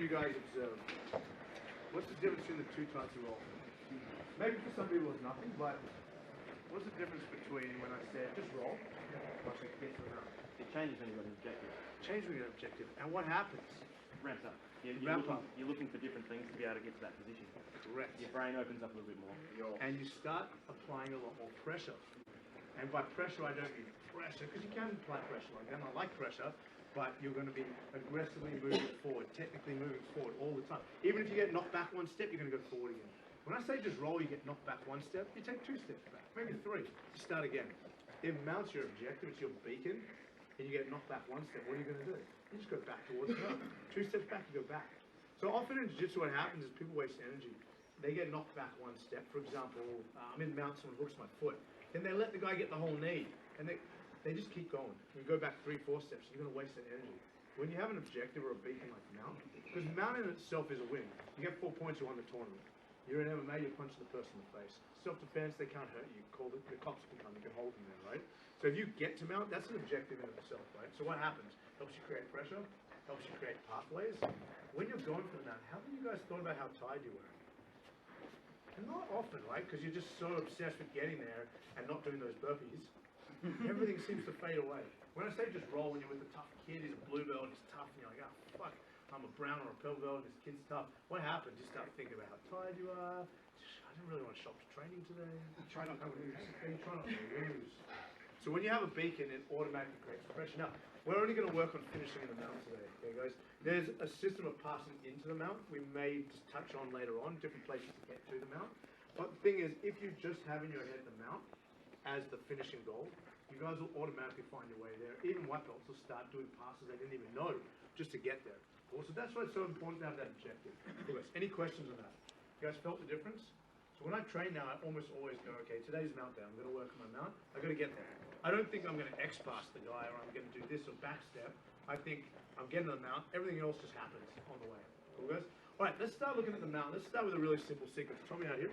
you guys observe? What's the difference between the two types of roll? Maybe for some people it's nothing, but what's the difference between when I said just roll, or I said get to the mount? It changes when you've got an objective. Change when you have an objective. And what happens? Ramps up. You're looking for different things to be able to get to that position. Correct. Your brain opens up a little bit more. And you start applying a lot more pressure. And by pressure, I don't mean pressure, because you can apply pressure like that. I like pressure, but you're going to be aggressively moving forward, technically moving forward all the time. Even if you get knocked back one step, you're going to go forward again. When I say just roll, you get knocked back one step, you take 2 steps back, maybe 3. You start again. It mounts your objective, it's your beacon, and you get knocked back one step. What are you going to do? You just go back towards the mount. 2 steps back, you go back. So often in jiu-jitsu, what happens is people waste energy. They get knocked back one step. For example, I'm in mount, someone hooks my foot. Then they let the guy get the whole knee, and they just keep going. You go back 3, 4 steps, you're going to waste that energy. When you have an objective or a beacon like mount, because mount in itself is a win. You get 4 points, you won the tournament. You're in MMA, you're punching the person in the face. Self-defense, they can't hurt you. Call the cops can come, you can hold them there, right? So if you get to mount, that's an objective in itself, right? So what happens? Helps you create pressure, helps you create pathways. When you're going for the mount, how have you guys thought about how tired you were? And not often, right? Because you're just so obsessed with getting there and not doing those burpees. Everything seems to fade away. When I say just roll, when you're with a tough kid, he's a blue belt, he's tough, and you're like, oh, fuck, I'm a brown or a purple belt, this kid's tough. What happens? You start thinking about how tired you are. I didn't really want to show up to training today. Try not to lose. You try not to lose. So when you have a beacon, it automatically creates pressure. Now, we're only going to work on finishing in the mount today, okay, guys? There's a system of passing into the mount. We may just touch on later on, different places to get to the mount. But the thing is, if you just have in your head the mount as the finishing goal, you guys will automatically find your way there. Even white belts will start doing passes they didn't even know just to get there. Also, that's why it's so important to have that objective. Okay, any questions on that? You guys felt the difference? So when I train now, I almost always go, okay, today's mount day. I'm going to work on my mount. I've got to get there. I don't think I'm going to X-pass the guy or I'm going to do this or back step. I think I'm getting to the mount. Everything else just happens on the way. Cool, guys? All right, let's start looking at the mount. Let's start with a really simple sequence. Tommy out here.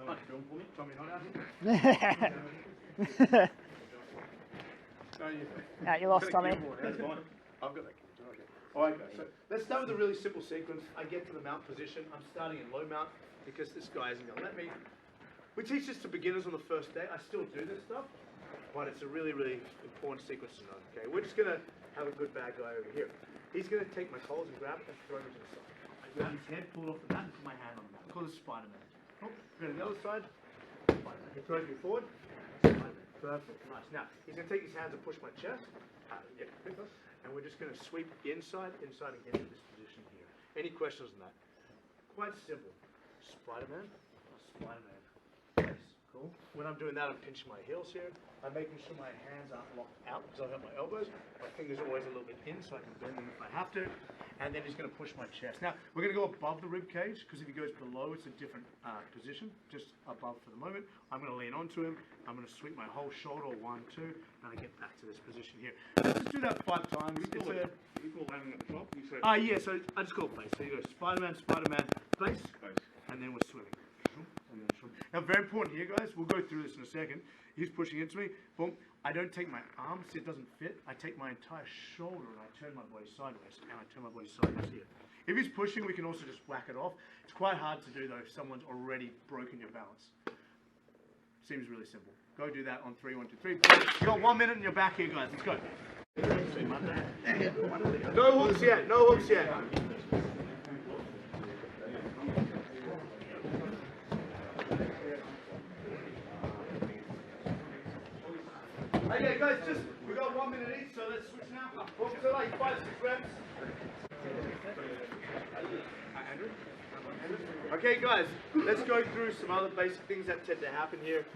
Film for me. Tommy not out here. You lost, Tommy. That's fine. I've got that. Okay. All right, guys. So let's start with a really simple sequence. I get to the mount position. I'm starting in low mount because this guy isn't going to let me. We teach this to beginners on the first day. I still do this stuff, but it's a really, really important sequence to know. Okay, we're just going to have a good bad guy over here. He's going to take my collar and grab it and throw him to the side. I grab his head, pull it off the mat, and put my hand on the mat. Call this Spider-Man. Oh, go to the other side. Spider-Man. He throws me forward. Spider-Man. Perfect. Nice. Now, he's going to take his hands and push my chest. And we're just going to sweep inside, and get into this position here. Any questions on that? Quite simple. Spider-Man. Spider-Man. Yes. Cool. When I'm doing that, I'm pinching my heels here. I'm making sure my hands aren't locked out because I've got my elbows. My fingers are always a little bit in so I can bend them if I have to. And then he's going to push my chest. Now, we're going to go above the rib cage because if he goes below, it's a different position. Just above for the moment. I'm going to lean onto him. I'm going to sweep my whole shoulder, 1, 2, and I get back to this position here. Let's just do that 5 times. You call landing at the top? Yeah, so I just call it place. So you go Spider-Man, Spider-Man, place, and then we're swimming. Now, very important here, guys. We'll go through this in a second. He's pushing into me. Boom. I don't take my arm, see it doesn't fit. I take my entire shoulder and I turn my body sideways. And I turn my body sideways here. If he's pushing, we can also just whack it off. It's quite hard to do, though, if someone's already broken your balance. Seems really simple. Go do that on 3, 1, 2, 3. You got 1 minute in your back here, guys. Let's go. No hooks yet. No hooks yet. Okay, guys, we got 1 minute each, so let's switch now. So like 5, 6 reps. Okay, guys, let's go through some other basic things that tend to happen here.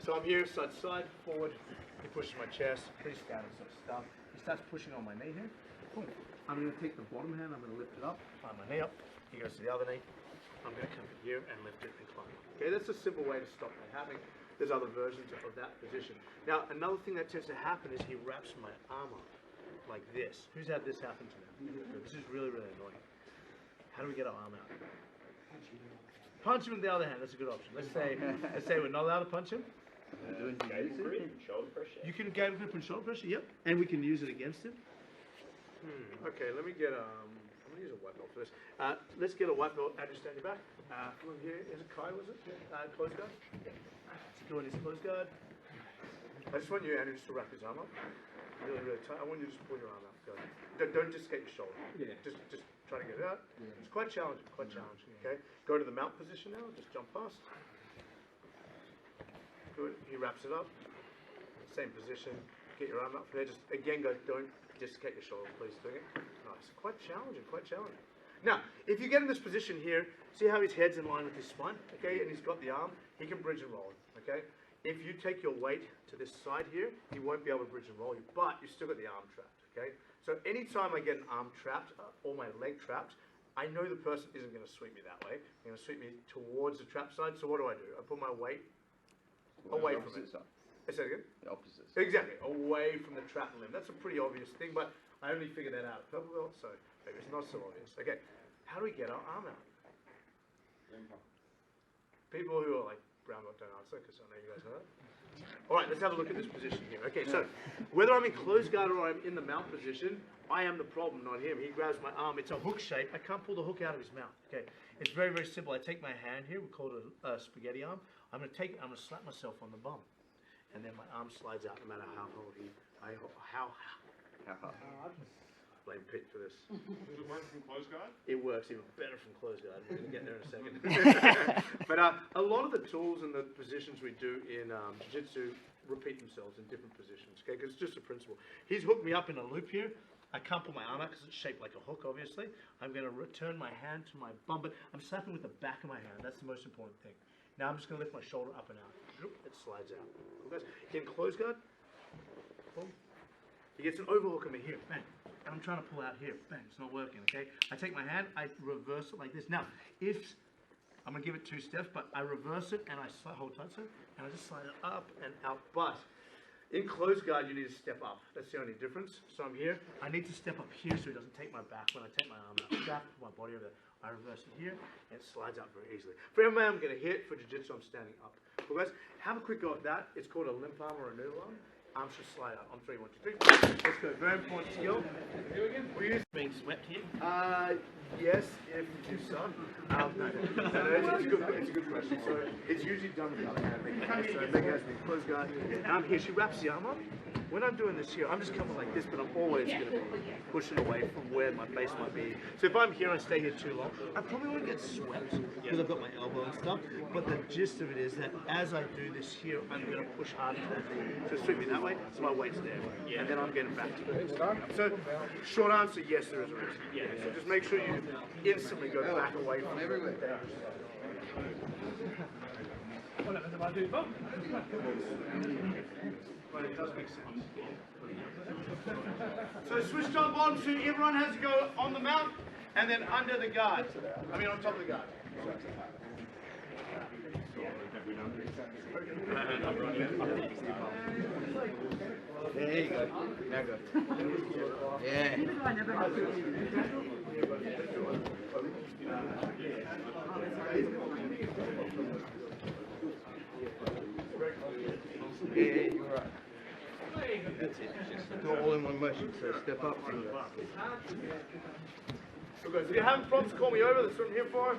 So I'm here, side to side, forward. He pushes my chest, pretty standard sort of stuff. He starts pushing on my knee here. Boom. I'm going to take the bottom hand, I'm going to lift it up, climb my knee up. He goes to the other knee. I'm going to come in here and lift it and climb up. Okay, that's a simple way to stop that happening. There's other versions of that position. Now, another thing that tends to happen is he wraps my arm up like this. Who's had this happen to them? This is really, really annoying. How do we get our arm out? Punch him with the other hand. That's a good option. Let's say we're not allowed to punch him. Shoulder pressure. You can gain grip and shoulder pressure, yep. And we can use it against him. Okay, let me get I'm gonna use a white belt for this. Let's get a white belt. Andrew, stand your back. Come over here. Is it Kai, was it? Close guard? Go in his close guard. I just want you, Andrew, just to wrap his arm up. Really, really tight. I want you to just pull your arm up. Go. Don't dislocate your shoulder. Yeah. Just try to get it out. Yeah. It's quite challenging, okay? Go to the mount position now. Just jump past. Good. He wraps it up. Same position. Get your arm up from there. Just, again, go, don't dislocate your shoulder, please. Doing it. Nice. Quite challenging, Now, if you get in this position here, see how his head's in line with his spine, okay? And he's got the arm. He can bridge and roll, okay? If you take your weight to this side here, he won't be able to bridge and roll you, but you've still got the arm trapped, okay? So anytime I get an arm trapped or my leg trapped, I know the person isn't going to sweep me that way. They're going to sweep me towards the trap side, so what do? I put my weight away from it. Say that again? The opposite. Exactly, away from the trap limb. That's a pretty obvious thing, but I only figured that out at purple belt, so maybe it's not so obvious. Okay, how do we get our arm out? People who are like brown belt don't answer, because I know you guys know that. All right, let's have a look at this position here. Okay, so whether I'm in closed guard or I'm in the mount position, I am the problem, not him. He grabs my arm. It's a hook shape. I can't pull the hook out of his mouth. Okay, it's very, very simple. I take my hand here. We call it a spaghetti arm. I'm going to slap myself on the bum, and then my arm slides out no matter how hard how blame Pete for this. Does it work from closed guard? It works even better from closed guard. We're going to get there in a second. But a lot of the tools and the positions we do in Jiu-Jitsu repeat themselves in different positions, okay? Because it's just a principle. He's hooked me up in a loop here. I can't pull my arm out because it's shaped like a hook, obviously. I'm going to return my hand to my bum, but I'm slapping with the back of my hand. That's the most important thing. Now I'm just going to lift my shoulder up and out. It slides out. Cool, guys? In closed guard, boom. He gets an overhook on me here, bang. And I'm trying to pull out here, bang, it's not working, okay? I take my hand, I reverse it like this. Now, I'm gonna give it 2 steps, but I reverse it and I hold tight so, and I just slide it up and out. But in closed guard, you need to step up. That's the only difference. So I'm here, I need to step up here so he doesn't take my back when I take my arm out. Back, my body over there. I reverse it here, and it slides out very easily. For MMA, I'm gonna hit. For Jiu-Jitsu, I'm standing up. Well, guys, have a quick go at that. It's called a limp arm or a noodle arm. Arms should slide out on 3, 1, 2, 3. Let's go. Very important skill. We're being swept here. Yes, if you suck. It's a good question. So it's usually done with the other hand. So Megan has me close guard. Here she wraps the arm up. When I'm doing this here, I'm just coming like this, but I'm always going to be pushing away from where my base might be. So if I'm here and I stay here too long, I probably won't get swept because I've got my elbow and stuff. But the gist of it is that as I do this here, I'm going to push hard to that thing. So sweep me that way, so my weight's there. And then I'm getting back to it. So short answer, yes, there is a risk. So just make sure you instantly go back away from everywhere. But it does make sense. So switch jump on, so everyone has to go on the mount and then under the guard. I mean on top of the guard. There you go. Now go. Yeah. Yeah, you're right. That's it. Just do it all in one motion. So step up. And okay, if you have problems, call me over. That's what I'm here for.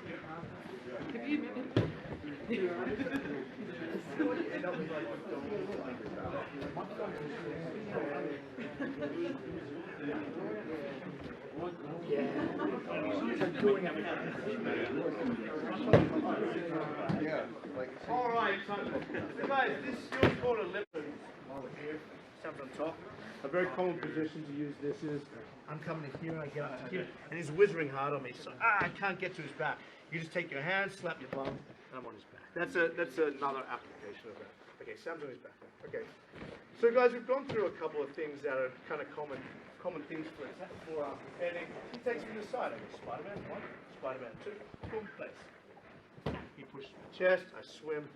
All right, so guys, this skill is called a Limp. Stands on top. A very common position to use this is I'm coming in here and I get up to here, and he's whizzing hard on me, so I can't get to his back. You just take your hand, slap your bum, and I'm on his back. That's another application of that. Okay, Sam's on his back now. Okay. So guys, we've gone through a couple of things that are kind of common things for heading. He takes me to the side. I go Spider-Man 1, Spider-Man 2, boom, place. He pushes my chest, I swim,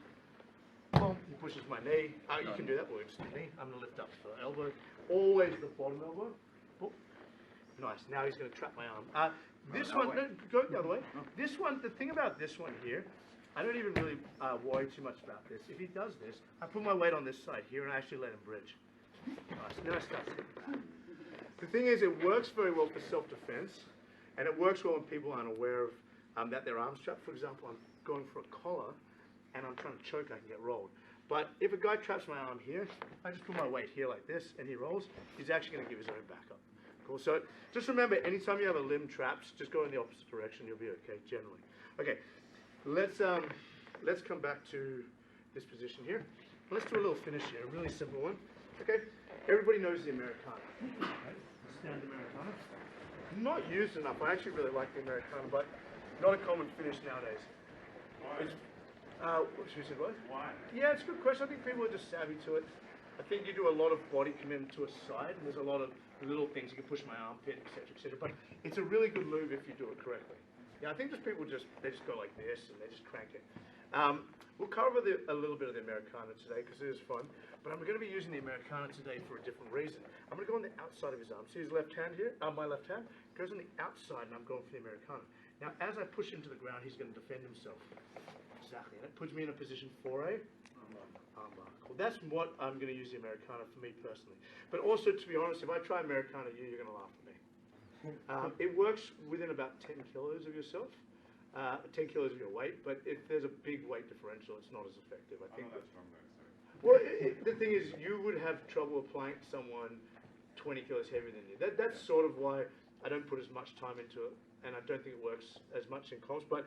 boom, he pushes my knee. You can do that, or just the knee. I'm going to lift up the elbow. Always the bottom elbow. Boom. Nice, now he's going to trap my arm. This one, no, go the other way. This one, the thing about this one here, I don't even really worry too much about this. If he does this, I put my weight on this side here and I actually let him bridge. Nice. Now I start stepping. The thing is, it works very well for self-defense, and it works well when people aren't aware of that their arm's trapped. For example, I'm going for a collar, and I'm trying to choke, I can get rolled. But if a guy traps my arm here, I just put my weight here like this, and he rolls, he's actually going to give his own backup. Cool. So just remember, anytime you have a limb trapped, just go in the opposite direction, you'll be okay, generally. Okay, let's come back to this position here. Let's do a little finish here, a really simple one. Okay, everybody knows the Americana. Right? Stand Americana. Not used enough. I actually really like the Americana, but not a common finish nowadays. Why? Should we say what? Why? Yeah, it's a good question. I think people are just savvy to it. I think you do a lot of body commitment to a side, and there's a lot of little things. You can push my armpit, etc., etc. But it's a really good move if you do it correctly. Yeah, I think just people they just go like this and they just crank it. We'll cover a little bit of the Americana today because it is fun, but I'm going to be using the Americana today for a different reason. I'm going to go on the outside of his arm. See his left hand here? My left hand goes on the outside, and I'm going for the Americana. Now, as I push him to the ground, he's going to defend himself. Exactly, and it puts me in a position for a armbar. Cool. That's what I'm going to use the Americana for me personally. But also, to be honest, if I try Americana, you're going to laugh at me. It works within about 10 kilos of yourself. 10 kilos of your weight, but if there's a big weight differential, it's not as effective. I think. That's wrong though, sorry. Well, the thing is, you would have trouble applying to someone 20 kilos heavier than you. That's sort of why I don't put as much time into it, and I don't think it works as much in comps. But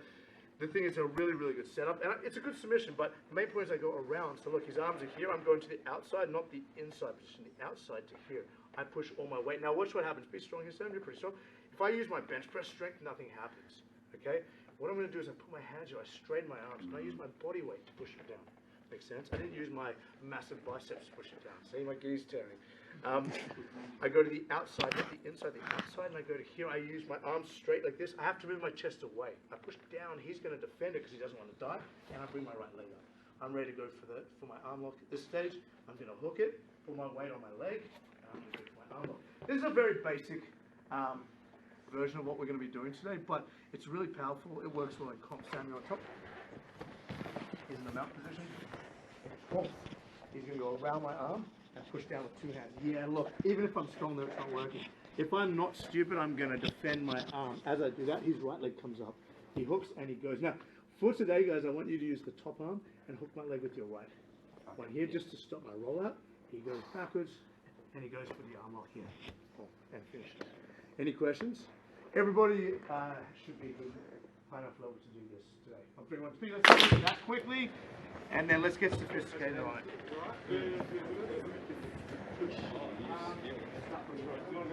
the thing is, a really, really good setup, and it's a good submission. But the main point is I go around. So look, his arms are here. I'm going to the outside, not the inside position. The outside to here. I push all my weight. Now, watch what happens. Be strong here, Sam. You're pretty strong. If I use my bench press strength, nothing happens. Okay. What I'm going to do is I put my hands here, I straighten my arms, and I use my body weight to push it down. Makes sense? I didn't use my massive biceps to push it down. See, my giddy's tearing. I go to the outside, not the inside, the outside, and I go to here. I use my arms straight like this. I have to move my chest away. I push down. He's going to defend it because he doesn't want to die, and I bring my right leg up. I'm ready to go for my arm lock. At this stage, I'm going to hook it, put my weight on my leg, and I'm going to go for my arm lock. This is a very basic version of what we're going to be doing today, but it's really powerful. It works well in comp. Samuel on top. He's in the mount position. Cool. He's going to go around my arm and push down with two hands. Yeah, look, even if I'm strong, though, it's not working. If I'm not stupid, I'm going to defend my arm. As I do that, his right leg comes up. He hooks and he goes. Now, for today, guys, I want you to use the top arm and hook my leg with your right. One here just to stop my rollout. He goes backwards and he goes for the arm lock here. Cool. And finished. Any questions? Everybody should be good, high enough level to do this today. I'll bring one to me. Let's do that quickly, and then let's get sophisticated on it.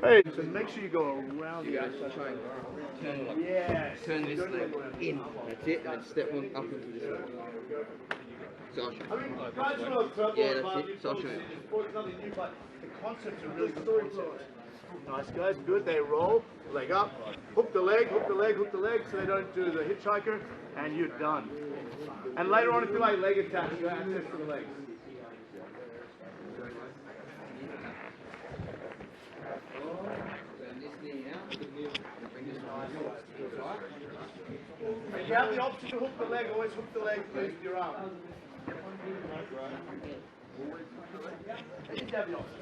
Hey, so make sure you go around the outside. Yes. Turn this leg in. That's it. And then step one up into this leg. So I'll show you. Yeah, that's it. So I'll show you. It's nothing new, but the concepts are really good concepts. Nice guys, good. They roll, leg up, hook the leg, hook the leg, hook the leg, so they don't do the hitchhiker, and you're done. And later on, if you like leg attacks, you have access to the legs. If you have the option to hook the leg, always hook the leg with your arm. You have the option.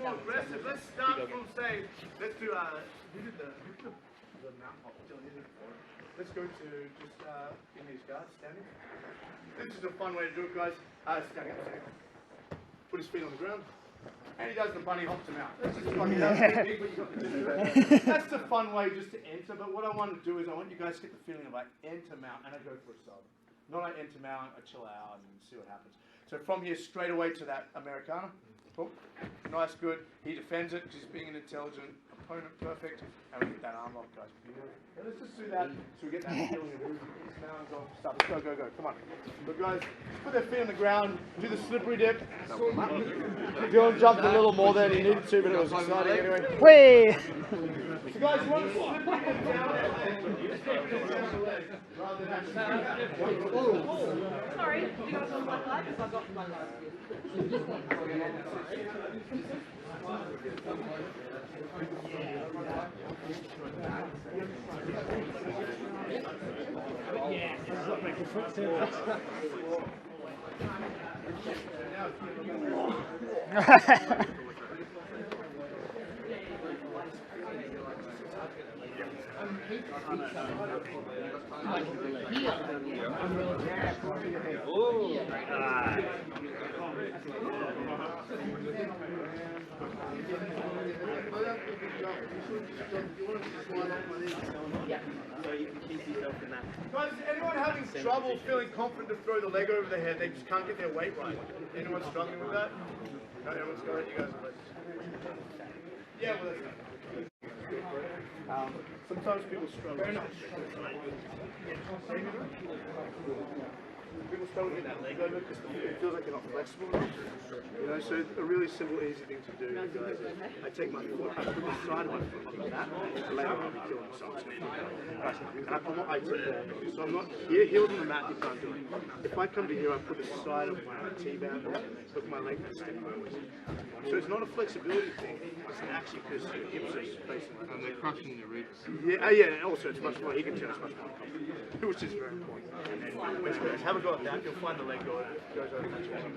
More aggressive. Let's start from say, let's do who did the mount hop? Let's go to just in these guards standing. This is a fun way to do it, guys. Standing up. Put his feet on the ground. And he does the bunny hops him out. That's just funny. That's big, but you got to do it. That's a fun way just to enter. But what I want to do is I want you guys to get the feeling of I enter mount and I go for a sub. Not I enter mount, I chill out and see what happens. So from here straight away to that Americana. Oh, nice, good. He defends it because he's being an intelligent opponent, perfect. And we get that arm lock, guys. Yeah, let's just do that so we get that feeling of moving. Stop. Go, go, go. Come on. Look, guys, put their feet on the ground, do the slippery dip. Dylan jumped a little more than he needed to, but it was exciting anyway. Whee! So, guys, you want to slippery dip down their leg rather than Sorry, do you guys want black light? Because I've got black light. Yeah, that's not making footsteps. Guys, is anyone having trouble feeling confident to throw the leg over the head? They just can't get their weight right. Anyone struggling with that? No, everyone's got it. You guys are ready. Yeah, well, that's sometimes people struggle. People struggle with that leg over because it feels like you're not flexible enough. You know, so a really simple, easy thing to do, guys, is I take my foot, I put the side of my foot on the mat, and later I'll be killing myself. So I'm not here, heels on the mat, you can't do it. If I come to here, I put the side of my T-band on, hook my leg and step forward. So it's not a flexibility thing, it's actually because your hips are facing like. And they're crushing the ribs. Yeah, yeah, and also it's much more, he can tell it's much more comfortable, which is very important. And have a go at that, you'll find the leg goes over much better.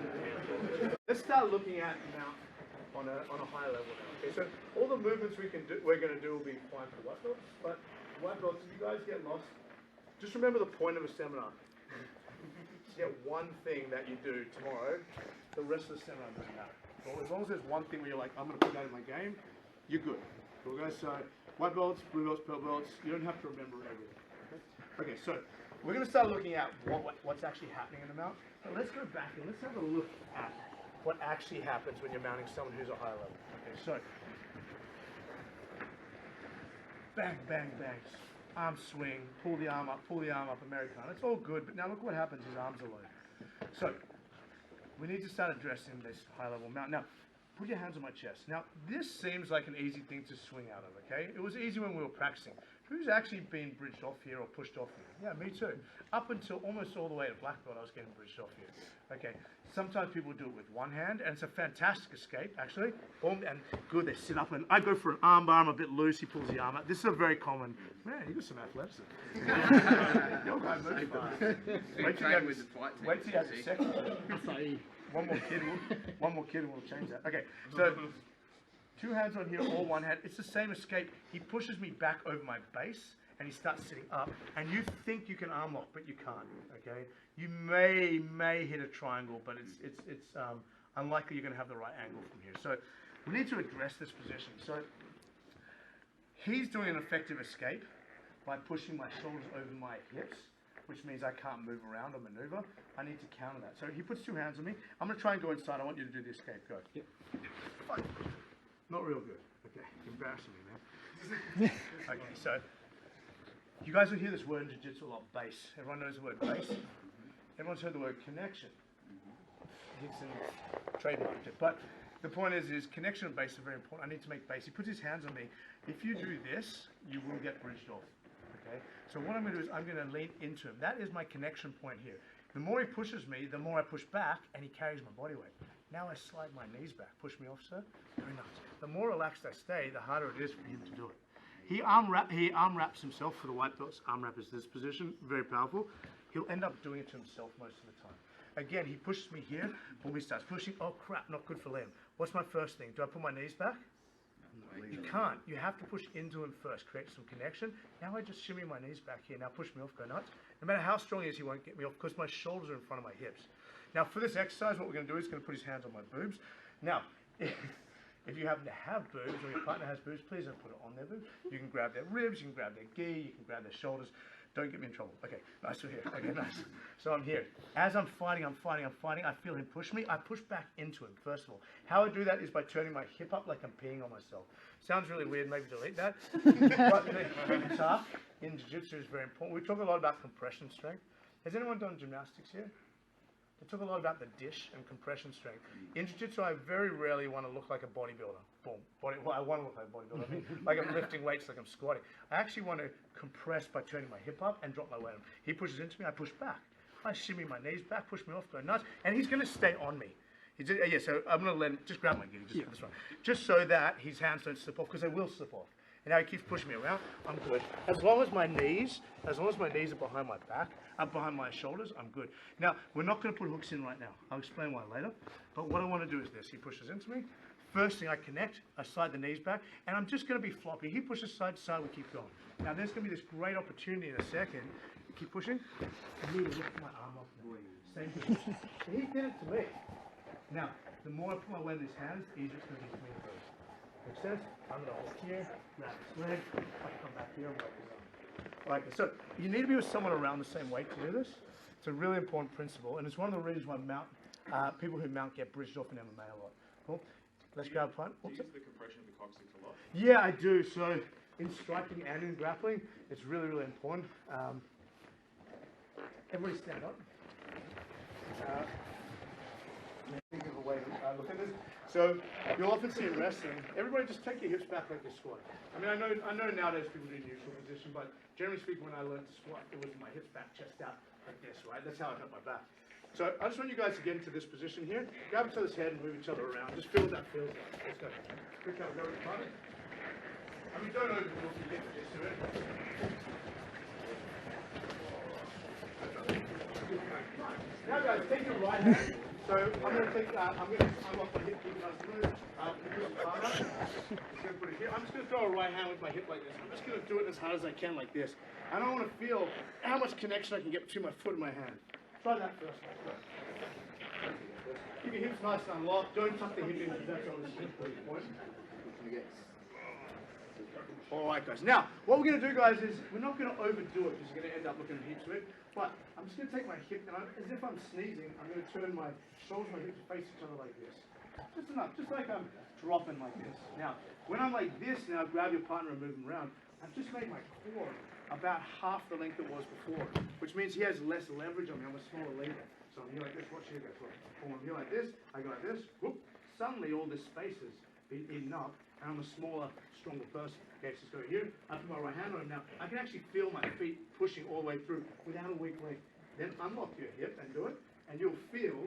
Let's start looking at now on a higher level now. Okay, so all the movements we're going to do will be fine for white belts, but white belts, if you guys get lost, just remember the point of a seminar. Just get one thing that you do tomorrow, the rest of the seminar doesn't matter. Well, as long as there's one thing where you're like, I'm going to put that in my game, you're good. Cool, guys? So white belts, blue belts, purple belts, you don't have to remember everything. Okay, so we're going to start looking at what's actually happening in the mount. But let's go back and let's have a look at what actually happens when you're mounting someone who's a high level. Okay, so bang, bang, bang, arm swing, pull the arm up, Americana. It's all good, but now look what happens. His arms are low. So we need to start addressing this high level mount. Now, put your hands on my chest. Now, this seems like an easy thing to swing out of, okay? It was easy when we were practicing. Who's actually been bridged off here or pushed off here? Yeah, me too. Up until almost all the way to black belt, I was getting bridged off here. Okay, sometimes people do it with one hand, and it's a fantastic escape, actually. Boom, and good, they sit up, and I go for an armbar, I'm a bit loose, he pulls the arm up. This is a very common, man, you got some athleticism. Your guy moves fast. Wait till you have the second. One more kid and we'll change that. Okay, so two hands on here, or one hand. It's the same escape. He pushes me back over my base, and he starts sitting up. And you think you can arm lock, but you can't. Okay, you may hit a triangle, but it's unlikely you're going to have the right angle from here. So we need to address this position. So he's doing an effective escape by pushing my shoulders over my hips, which means I can't move around or maneuver. I need to counter that. So he puts two hands on me. I'm going to try and go inside. I want you to do the escape. Go. Yep. Not real good. Okay, embarrassing me, man. Okay, so you guys will hear this word in Jiu-Jitsu a lot, base. Everyone knows the word base. Everyone's heard the word connection. Hickson trademarked it. But the point is connection and base are very important. I need to make base. He puts his hands on me. If you do this, you will get bridged off. Okay? So what I'm going to do is I'm going to lean into him. That is my connection point here. The more he pushes me, the more I push back, and he carries my body weight. Now I slide my knees back. Push me off, sir. Very nice. The more relaxed I stay, the harder it is for him to do it. He arm wraps himself for the white belts. Arm wrap is this position. Very powerful. He'll end up doing it to himself most of the time. Again, he pushes me here. When he starts pushing, oh crap, not good for Limp. What's my first thing? Do I put my knees back? You can't. You have to push into him first, create some connection. Now I just shimmy my knees back here. Now push me off, go nuts. No matter how strong he is, he won't get me off because my shoulders are in front of my hips. Now for this exercise, what we're going to do is he's going to put his hands on my boobs. Now, if you happen to have boobs or your partner has boobs, please don't put it on their boobs. You can grab their ribs, you can grab their gi, you can grab their shoulders. Don't get me in trouble. Okay, nice to hear. Okay, nice. So I'm here. As I'm fighting, I feel him push me. I push back into him, first of all. How I do that is by turning my hip up like I'm peeing on myself. Sounds really weird, maybe delete that. But the hip tuck in Jiu-Jitsu is very important. We talk a lot about compression strength. Has anyone done gymnastics here? They talk a lot about the dish and compression strength. In Jiu-Jitsu, I very rarely want to look like a bodybuilder. Boom. Well, I want to look like a bodybuilder. I mean, like I'm lifting weights, like I'm squatting. I actually want to compress by turning my hip up and drop my weight on him. He pushes into me, I push back. I shimmy my knees back, push me off, go nuts, and he's going to stay on me. Yeah, so I'm going to let him, just grab my gi, this one. Just so that his hands don't slip off, because they will slip off. And now he keeps pushing me around, I'm good. As long as my knees are behind my back, up behind my shoulders, I'm good. Now, we're not going to put hooks in right now. I'll explain why later. But what I want to do is this. He pushes into me. First thing I connect, I slide the knees back, and I'm just going to be floppy. He pushes side to side, we keep going. Now, there's going to be this great opportunity in a second. Keep pushing. I need to lift my arm up. Same position. He did it to me. Now, the more I put my weight in his hands, the easier it's going to be for me to move. Make sense? I'm going to hold here, grab his leg, I come back here, and work his arm. Like this. So you need to be with someone around the same weight to do this. It's a really important principle, and it's one of the reasons why people who mount get bridged off in MMA a lot. Cool. Let's grab a punt. Do you use the compression of the coccyx a lot? Yeah, I do. So in striking and in grappling, it's really, really important. Everybody stand up. Think of a way to look at this. So you'll often see in wrestling, everybody just take your hips back like you squat. I mean, I know nowadays people do neutral position, but generally speaking, when I learned to squat, it was my hips back, chest out, like this, right? That's how I got my back. So I just want you guys to get into this position here. Grab each other's head and move each other around. Just feel what that feels like. Let's go. Quick out, go with the partner. I mean, don't overdo it if you get used to it. Now guys, take your right hand. So I'm going to unlock my hip, keep it nice and smooth. I'm just going to throw a right hand with my hip like this. I'm just going to do it as hard as I can like this. I don't want to feel how much connection I can get between my foot and my hand. Try that first. Keep your hips nice and unlocked. Don't tuck the hip in because that's always important. Alright guys, now what we're going to do guys is we're not going to overdo it because you're going to end up looking heaps of it, but I'm just going to take my hip and as if I'm sneezing, I'm going to turn my shoulders and my hips face each other like this. Just enough, just like I'm dropping like this. Now, when I'm like this now, grab your partner and move him around, I've just made my core about half the length it was before, which means he has less leverage on me. I'm a smaller leader. So I'm here like this, watch here guys, look. I'm here like this, I go like this, whoop. Suddenly all this space has been eaten up and I'm a smaller, stronger person. Okay, so just go here, I put my right hand on him now. I can actually feel my feet pushing all the way through without a weak leg. Then unlock your hip and do it, and you'll feel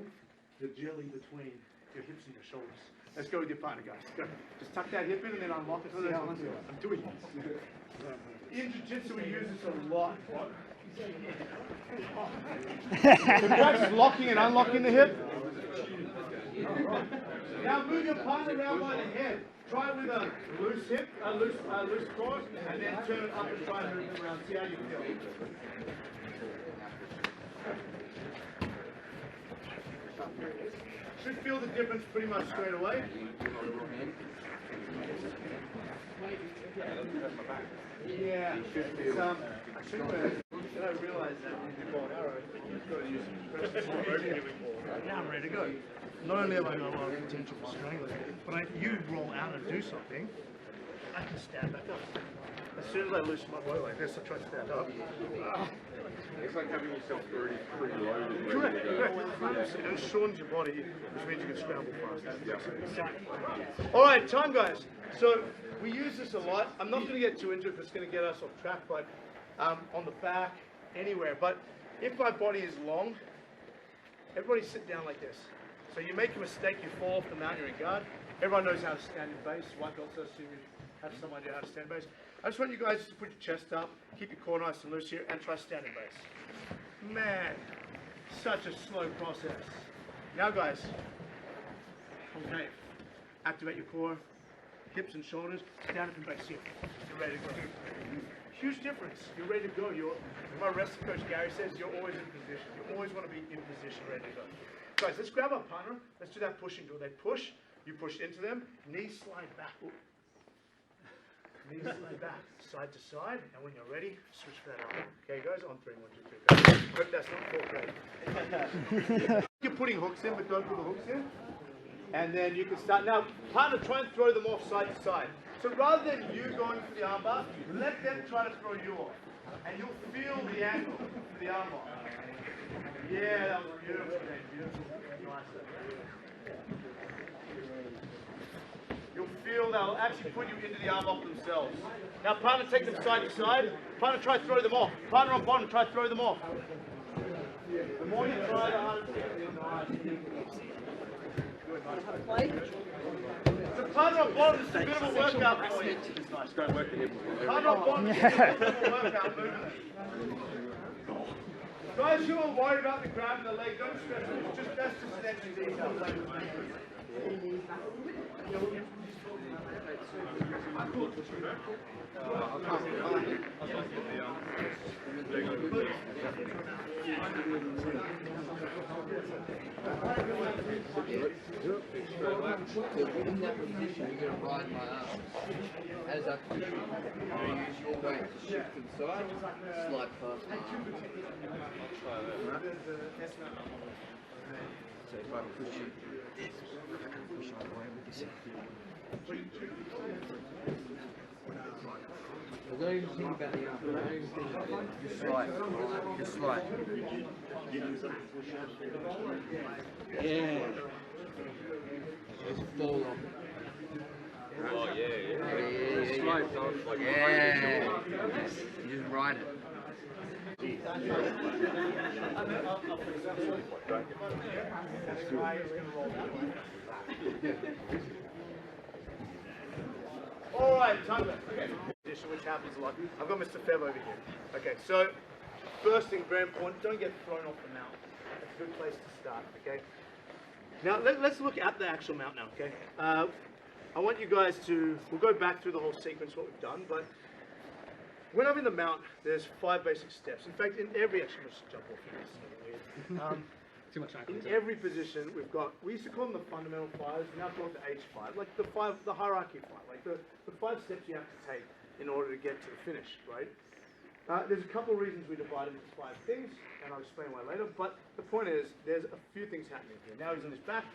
the jelly between your hips and your shoulders. Let's go with your partner, guys. Go. Just tuck that hip in and then unlock it. I'm doing this. In Jiu-Jitsu, we use this a lot. Practice locking and unlocking the hip. Now move your partner around by the head. Try it with a loose hip, loose core, and then turn it up and try and move it around. See how you feel. Should feel the difference pretty much straight away. Yeah, it's, I don't realize that when you ball an arrow, you've got to use some now I'm ready to go. Not only have I got a lot of potential for strangling, but you roll out and do something, I can stand back up. As soon as I loosen my body like this, I try to stand up. It's like having yourself already preloaded. Correct. And it shortens your body, which means you can scramble faster. Alright, time guys. So, we use this a lot. I'm not going to get too into it because it's going to get us off track, but on the back, anywhere. But if my body is long, everybody sit down like this. So you make a mistake, you fall off the mount, you're in guard. Everyone knows how to stand in base. White belts assume you have some idea how to stand in base. I just want you guys to put your chest up, keep your core nice and loose here, and try stand in base. Man, such a slow process. Now guys, okay, activate your core, hips and shoulders, stand up in base here. You're ready to go. Huge difference. You're ready to go. My wrestling coach Gary says you're always in position. You always want to be in position, ready to go. Guys, let's grab our partner. Let's do that pushing drill. They push, you push into them, knees slide back. Knees slightly back, side to side, and when you're ready, switch for that arm. Okay, guys, on 3, 1, 2, 3, go. Hope that's not 4K. You're putting hooks in, but don't put the hooks in. And then you can start. Now, partner, try and throw them off side to side. So rather than you going for the armbar, let them try to throw you off. And you'll feel the angle for the armbar. Yeah, that was beautiful, man. Beautiful. Nice. You'll feel they'll actually put you into the armbar themselves. Now, partner, take them side to side. Partner, try to throw them off. Partner on bottom, try to throw them off. The more you try, the harder it is. Nice. The partner on bottom is a bit of a workout for you. Just don't work the hip. Partner on bottom is a bit of a workout movement. Guys who are worried about the grab and the leg, don't stress it. It's just, that's just an extra detail. In that position, you're going to ride my arms. As I push you, you're going to use your weight to shift to the side, slide past my arm. So if I push you, push all the way with this. Don't even think about the arm. Don't even think about it. Just slide. Just slide. Yeah. Just fall off. Oh, yeah. Yeah. Slide, so it's like Yeah. You just ride it. All right, time back. Okay. Which happens a lot. I've got Mr. Fev over here. Okay, so first thing, very important, don't get thrown off the mount. That's a good place to start, okay? Now, let's look at the actual mount now, okay? I want you guys to, we'll go back through the whole sequence, what we've done, but when I'm in the mount, there's 5 basic steps. In fact, in every, actually, let's jump off here, this is weird. Too much ankle. In every position, we've got, we used to call them the fundamental 5s, now call it the H5, like the hierarchy 5, like the 5 steps you have to take in order to get to the finish, right? There's a couple of reasons we divide them into 5 things, and I'll explain why later, but the point is, there's a few things happening here. Now he's on his back,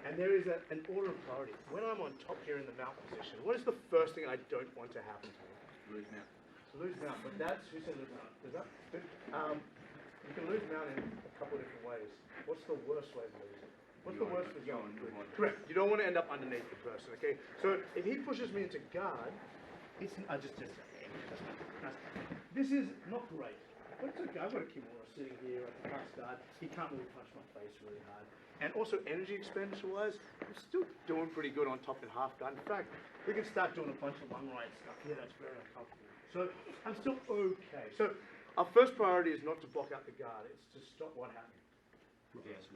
and there is an order of priority. When I'm on top here in the mount position, what is the first thing I don't want to happen to me? Lose mount. Lose mount, but that's, who said lose mount? Is that, you can lose mount in a couple of different ways. What's the worst way to lose it? What's the worst result? Correct. You don't want to end up underneath the person, okay? So if he pushes me into guard, it's, this is not great. But it's okay, I've got a Kimura sitting here at the cross guard. He can't really punch my face really hard. And also energy expenditure-wise, I'm still doing pretty good on top and half guard. In fact, we can start doing a bunch of lung right stuff here that's very uncomfortable. So I'm still okay. So our first priority is not to block out the guard, it's to stop what happened.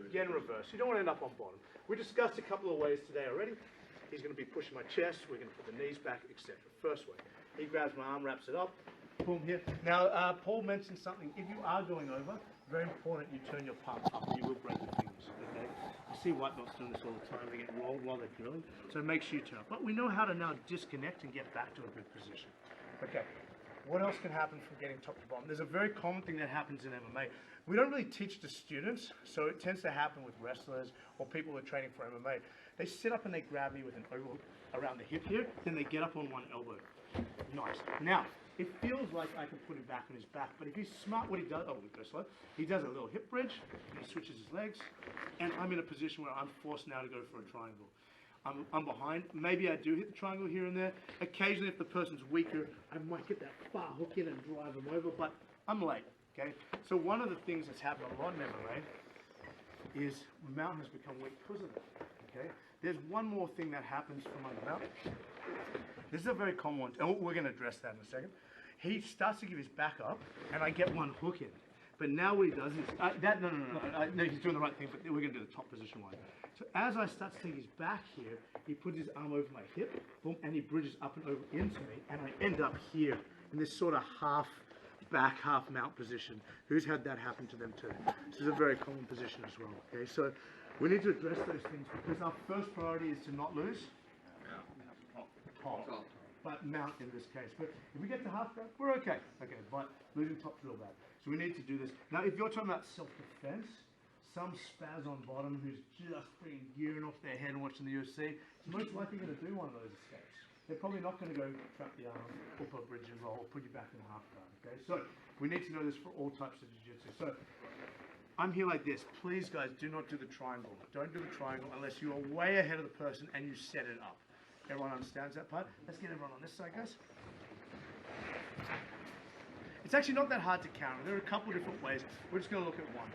Again, reverse. You don't want to end up on bottom. We discussed a couple of ways today already. He's going to be pushing my chest, we're going to put the knees back, etc. First way. He grabs my arm, wraps it up, boom, here. Now, Paul mentioned something. If you are going over, very important you turn your palm up, you will break your fingers, okay? You see white belts doing this all the time. They get rolled while they're drilling, so make sure you turn up. But we know how to now disconnect and get back to a good position. Okay, what else can happen from getting top to bottom? There's a very common thing that happens in MMA. We don't really teach the students, so it tends to happen with wrestlers or people who are training for MMA. They sit up and they grab me with an overhook around the hip here, then they get up on one elbow. Nice. Now, it feels like I can put him back on his back, but if he's smart, what he does, oh, we go slow. He does a little hip bridge, he switches his legs, and I'm in a position where I'm forced now to go for a triangle. I'm behind. Maybe I do hit the triangle here and there. Occasionally, if the person's weaker, I might get that far hook in and drive them over, but I'm late, okay? So one of the things that's happened a lot in MMA is mount has become weak because of that, okay? There's one more thing that happens from under mount. This is a very common one, and we're going to address that in a second. He starts to give his back up, and I get one hook in. But now what he does is, no, he's doing the right thing, but we're going to do the top position one. So as I start to take his back here, he puts his arm over my hip, boom, and he bridges up and over into me, and I end up here in this sort of half back, half mount position. Who's had that happen to them too? This is a very common position as well, okay? So we need to address those things because our first priority is to not lose top. mount in this case. But if we get to half guard, we're okay. Okay, but losing top's real bad. So we need to do this. Now, if you're talking about self-defense, some spaz on bottom who's just freaking gearing off their head and watching the UFC is most likely going to do one of those escapes. They're probably not going to go trap the arm, up a bridge and roll, or put you back in a half guard. Okay, so we need to know this for all types of jiu-jitsu. So I'm here like this. Please, guys, do not do the triangle. Don't do the triangle unless you are way ahead of the person and you set it up. Everyone understands that part? Let's get everyone on this side, guys. It's actually not that hard to counter. There are a couple of different ways. We're just going to look at one.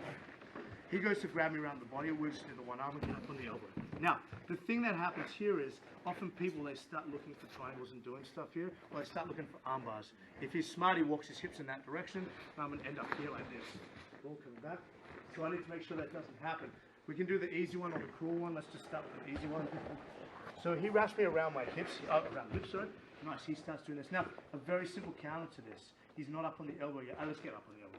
He goes to grab me around the body, we just do the one arm and get up on the elbow. Now, the thing that happens here is, often people, they start looking for triangles and doing stuff here, or they start looking for arm bars. If he's smart, he walks his hips in that direction, I'm going to end up here like this. All coming back. So I need to make sure that doesn't happen. We can do the easy one or the cruel one. Let's just start with the easy one. So he wraps me around my hips, around the hips, sorry. Nice, he starts doing this. Now, a very simple counter to this. He's not up on the elbow yet. Let's get up on the elbow.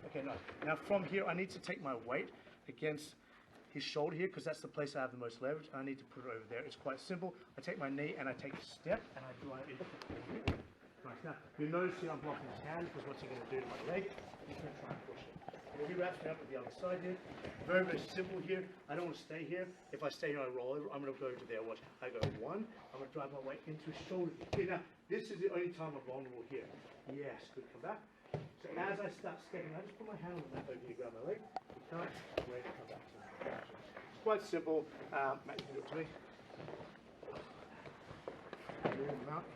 Okay, nice. Now from here, I need to take my weight against his shoulder here, because that's the place I have the most leverage. I need to put it over there. It's quite simple. I take my knee and I take a step and I drive it. Nice. Now, you'll notice here I'm blocking his hand, because what's he going to do to my leg? He's going to try and push it. And he wraps me up with the other side here. Very, very simple here. I don't want to stay here. If I stay here, I roll over. I'm going to go to there. Watch. I go one. I'm going to drive my weight into his shoulder. Okay, now, this is the only time I'm vulnerable here. Yes, good. Come back. So as I start stepping, I just put my hand on the mat over here, grab my leg. You can't wait to come back to me. It's quite simple. Matt, you can do it to me. Move them out.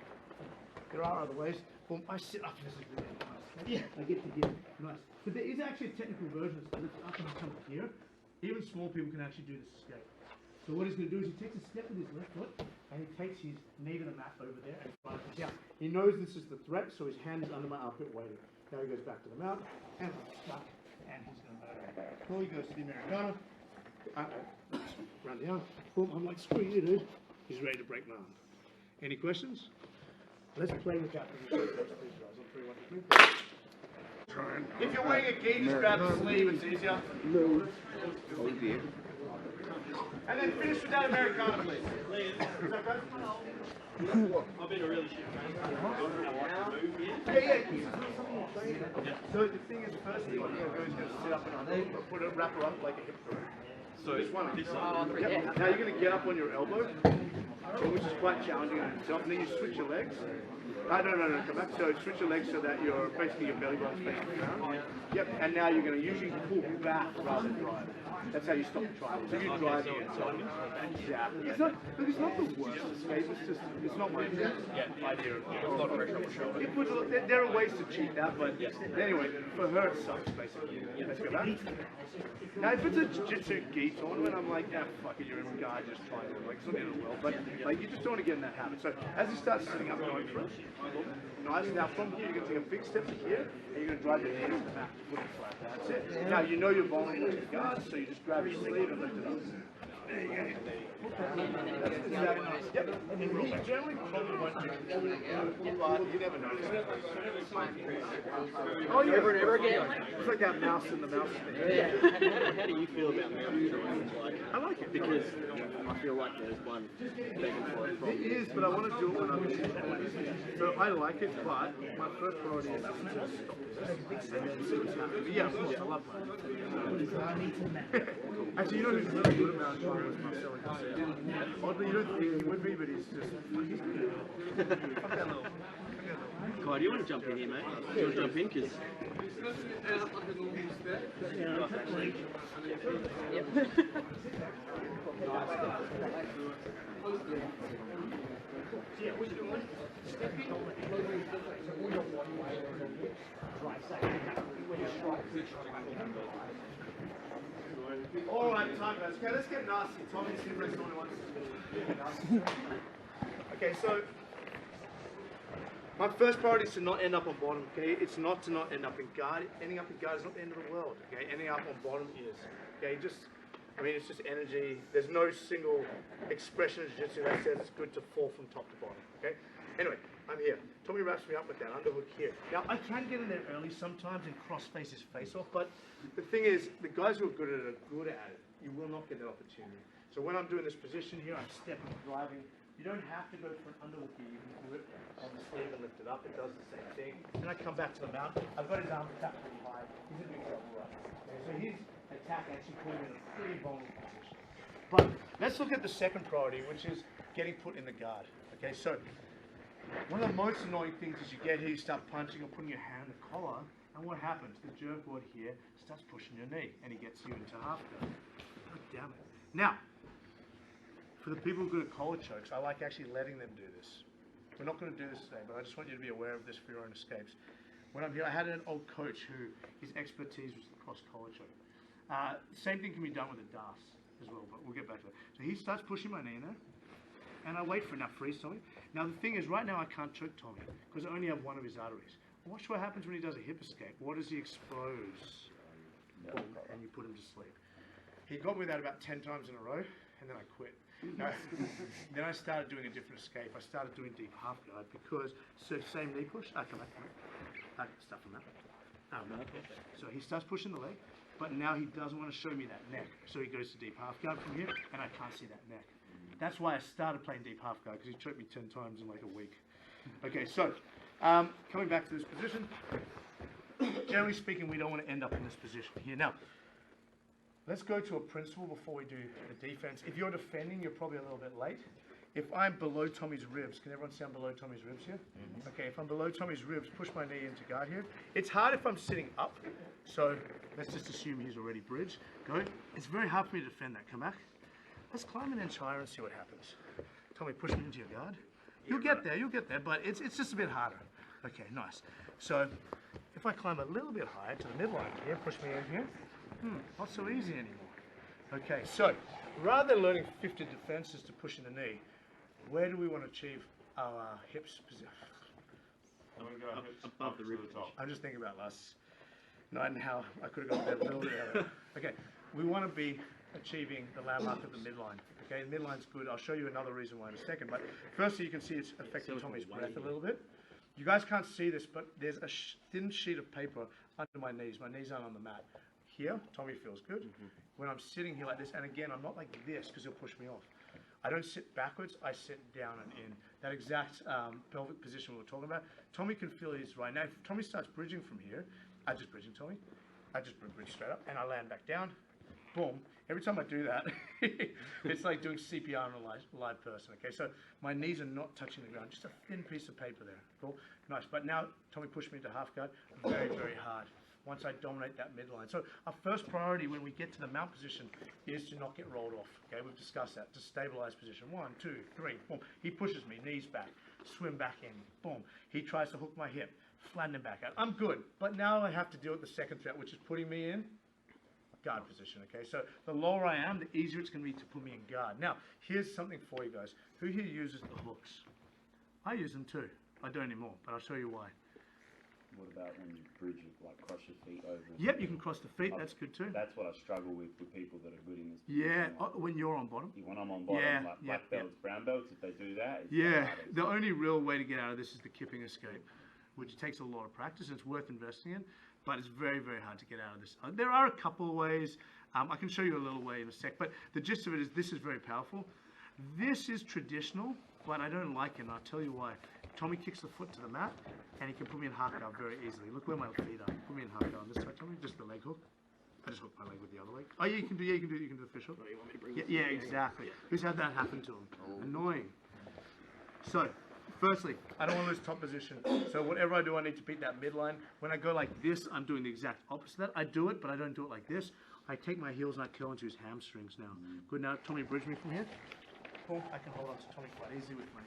There are other ways. Boom, I sit up. This is really nice. Yeah, I get to get nice. But there is actually a technical version of this. I lift up and I come up here. Even small people can actually do this escape. So what he's going to do is he takes a step with his left foot and he takes his knee to the mat over there and drives down. He knows this is the threat, so his hand is under my armpit waiting. Now he goes back to the mount, and I'm stuck, and he's going to murder. Well, he goes to the Americana, run down, boom, I'm like, screw you, dude. He's ready to break my arm. Any questions? Let's play with that position. Please, guys. On 3, 1, 2, 3. If you're wearing a gi, just grab the sleeve, it's easier. No. Oh dear. And then finish with that Americana, please. Is that good? I've been a really shit trainer. Yeah. So the thing is, first thing I'm going to do is going to sit up and put a wrapper up like a hip throw. So this one. Yep. Now you're going to get up on your elbow, which is quite challenging in itself. And then you switch your legs. No, come back. So switch your legs so that you're basically your belly button's facing the ground. Yep. And now you're going to usually pull back rather than drive. That's how you stop the triangle. So you drive the inside. Exactly. It's not the worst escape. It's not my idea. A lot of pressure on the shoulder. There are ways to cheat that, but anyway, for her it sucks basically. Let's go back. Now if it's a jiu-jitsu gi tournament, I'm like, yeah, fuck it, you're in guy, just try to like it's not the end of the world. But like you just don't want to get in that habit. So as you start sitting up going for it, nice. Now from here you're gonna take a big step to here and you're gonna drive your hand to the mat, put it flat. That's it. Now you know you're vulnerable to guard, so you just grab your sleeve and lift it up. There you go. Yep. And he generally probably won't do it, but you never know. Oh, yeah. Never again. It's like that mouse in the mouse in the head. How do you feel about that? I like it. Because I feel like there's one begging for it. It is, but I want to do it when I'm so I like it, but my first priority is to stop this and then see what's happening. But yeah, of course, I love that. Actually, you know who's really good about it was Marcelo. Oddly, you don't think he would be, but he's just he's good. Kai, do you want to jump in here, mate? Do you want to jump in? Because all right, time guys. Okay, let's get nasty. Tommy's here for only once. Okay, so my first priority is to not end up on bottom. Okay, it's not to not end up in guard. Ending up in guard is not the end of the world. Okay, ending up on bottom is. Okay, it's just energy. There's no single expression of jiu-jitsu that says it's good to fall from top to bottom. Okay. Anyway, I'm here. Tommy wraps me up with that underhook here. Now, I can get in there early sometimes and cross-face his face off, but the thing is, the guys who are good at it are good at it. You will not get that opportunity. So when I'm doing this position here, I'm stepping, driving. You don't have to go for an underhook here. You can do it up, it does the same thing. Then I come back to the mount. I've got his arm tapped pretty high. He's in big trouble, right? Okay, so his attack actually put him in a pretty vulnerable position. But let's look at the second priority, which is getting put in the guard. Okay, so one of the most annoying things is you get here, you start punching or putting your hand on the collar, and what happens? The jerkboard here starts pushing your knee, and he gets you into half guard. God damn it. Now, for the people who are good at collar chokes, I like actually letting them do this. We're not going to do this today, but I just want you to be aware of this for your own escapes. When I'm here, I had an old coach who his expertise was the cross collar choke. Same thing can be done with a DAS as well, but we'll get back to that. So he starts pushing my knee in there, and I wait for enough freeze Tommy. Now the thing is, right now I can't choke Tommy because I only have one of his arteries. Watch what happens when he does a hip escape. What does he expose? Boom, and you put him to sleep. He got me that about 10 times in a row, and then I quit. Then I started doing a different escape. I started doing deep half guard because, so same knee push. Come back. Stuff him out. So he starts pushing the leg, but now he doesn't want to show me that neck. So he goes to deep half guard from here, and I can't see that neck. That's why I started playing deep half guard, because he choked me 10 times in like a week. Okay, so coming back to this position, generally speaking, we don't want to end up in this position here. Now, let's go to a principle before we do the defense. If you're defending, you're probably a little bit late. If I'm below Tommy's ribs, can everyone see I'm below Tommy's ribs here? Mm-hmm. Okay, if I'm below Tommy's ribs, push my knee into guard here. It's hard if I'm sitting up, so let's just assume he's already bridged. Go. It's very hard for me to defend that. Come back. Let's climb an inch higher and see what happens. Tommy, push me into your guard. You'll get there, but it's just a bit harder. Okay, nice. So if I climb a little bit higher to the midline here, push me in here, not so easy anymore. Okay, so rather than learning 50 defenses to push in the knee, where do we want to achieve our hips position? Above the rib. I'm just thinking about last night and how I could have gone there a little bit earlier. Okay, we want to be achieving the landmark of the midline. Okay, the midline's good. I'll show you another reason why in a second. But firstly, you can see it's affecting Tommy's breath a little bit. You guys can't see this, but there's a thin sheet of paper under my knees. My knees aren't on the mat. Here, Tommy feels good. When I'm sitting here like this, and again, I'm not like this because he'll push me off. I don't sit backwards, I sit down and in. That exact pelvic position we were talking about, Tommy can feel his right now. If Tommy starts bridging from here, I just bridge him, Tommy. I just bridge straight up, and I land back down. Boom. Every time I do that, it's like doing CPR on a live person, okay? So my knees are not touching the ground, just a thin piece of paper there. Cool? Nice. But now Tommy pushed me into half guard, very, very hard. Once I dominate that midline. So our first priority when we get to the mount position is to not get rolled off. Okay, we've discussed that. To stabilize position. 1, 2, 3, boom. He pushes me, knees back, swim back in, boom. He tries to hook my hip, flatten him back out. I'm good, but now I have to deal with the second threat, which is putting me in guard position. Okay, so the lower I am, the easier it's going to be to put me in guard. Now, here's something for you guys. Who here uses the hooks? I use them too. I don't anymore, but I'll show you why. What about when you bridge it, like cross your feet over? Yep, you can cross the feet. That's good too. That's what I struggle with people that are good in this Yeah, position. Like, when you're on bottom. when I'm on bottom, Yeah, like black belts, brown belts, if they do that, it's Yeah, hard. the only real way to get out of this is the kipping escape, which takes a lot of practice. It's worth investing in, but it's very, very hard to get out of this. There are a couple of ways. I can show you a little way in a sec, but the gist of it is this is very powerful. This is traditional, but I don't like it, and I'll tell you why. Tommy kicks the foot to the mat, and he can put me in half guard very easily. Look where my feet are. Put me in half guard on this side, Tommy. Just the leg hook. I just hook my leg with the other leg. Oh, yeah, you can do the fish hook. Oh, you want me to bring Yeah, exactly. Who's had that happen to him? Annoying. So, firstly, I don't want to lose top position. So whatever I do, I need to beat that midline. When I go like this, I'm doing the exact opposite of that. I do it, but I don't do it like this. I take my heels and I curl into his hamstrings now. Good. Now, Tommy, bridge me from here. Boom. I can hold on to Tommy quite easily with my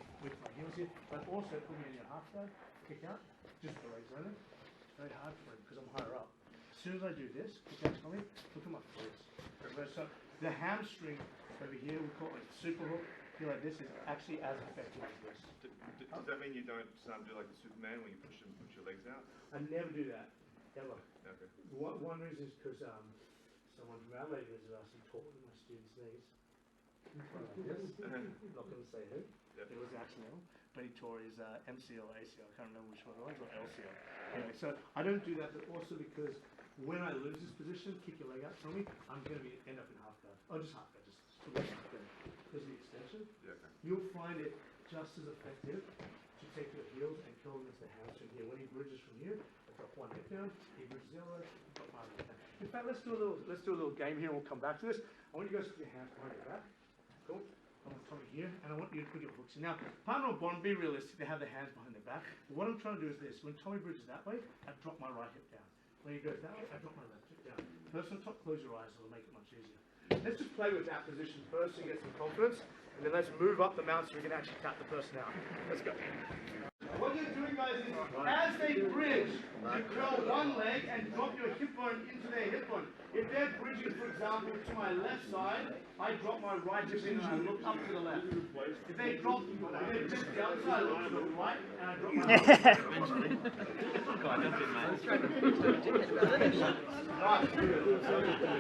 heels here, but also put me in your half guard, kick out, just the legs only. It's very hard for him because I'm higher up. As soon as I do this, kick out Tommy, look at my glutes. So the hamstring over here, we call it super hook. Feel like this is actually as effective as this. Does that mean you don't do like the Superman when you push your legs out? I never do that, ever. Okay. One reason is because someone from Adelaide visited us and taught one of my students' knees. Like this. I'm not going to say who. Yep. It was accidental, but he tore his MCL or ACL. I can't remember which one it was, or LCL. Anyway, so I don't do that, but also because when I lose this position, kick your leg out, Tommy, I'm going to end up in half guard. Oh, just half guard, just because of the extension. Yeah, okay. You'll find it just as effective to take your heels and curl them into the my hip down, he bridges the elbow, drop my hip down. In fact, let's do a little game here and we'll come back to this. I want you guys to put your hands behind your back. Cool. I want Tommy here, and I want you to put your hooks in. Now, partner or bond, be realistic, they have their hands behind their back. But what I'm trying to do is this. When Tommy bridges that way, I drop my right hip down. When he goes that way, I drop my left hip down. Person on top, close your eyes, it'll make it much easier. Let's just play with that position first to get some confidence, and then let's move up the mount so we can actually tap the person out. Let's go. What you're doing, guys, is as they bridge, you curl one leg and drop your hip bone into their hip bone. If they're bridging, for example, to my left side, I drop my right hip in and I look up to the left. If they drop, if they bridge the other side, I look to the right and I drop my left.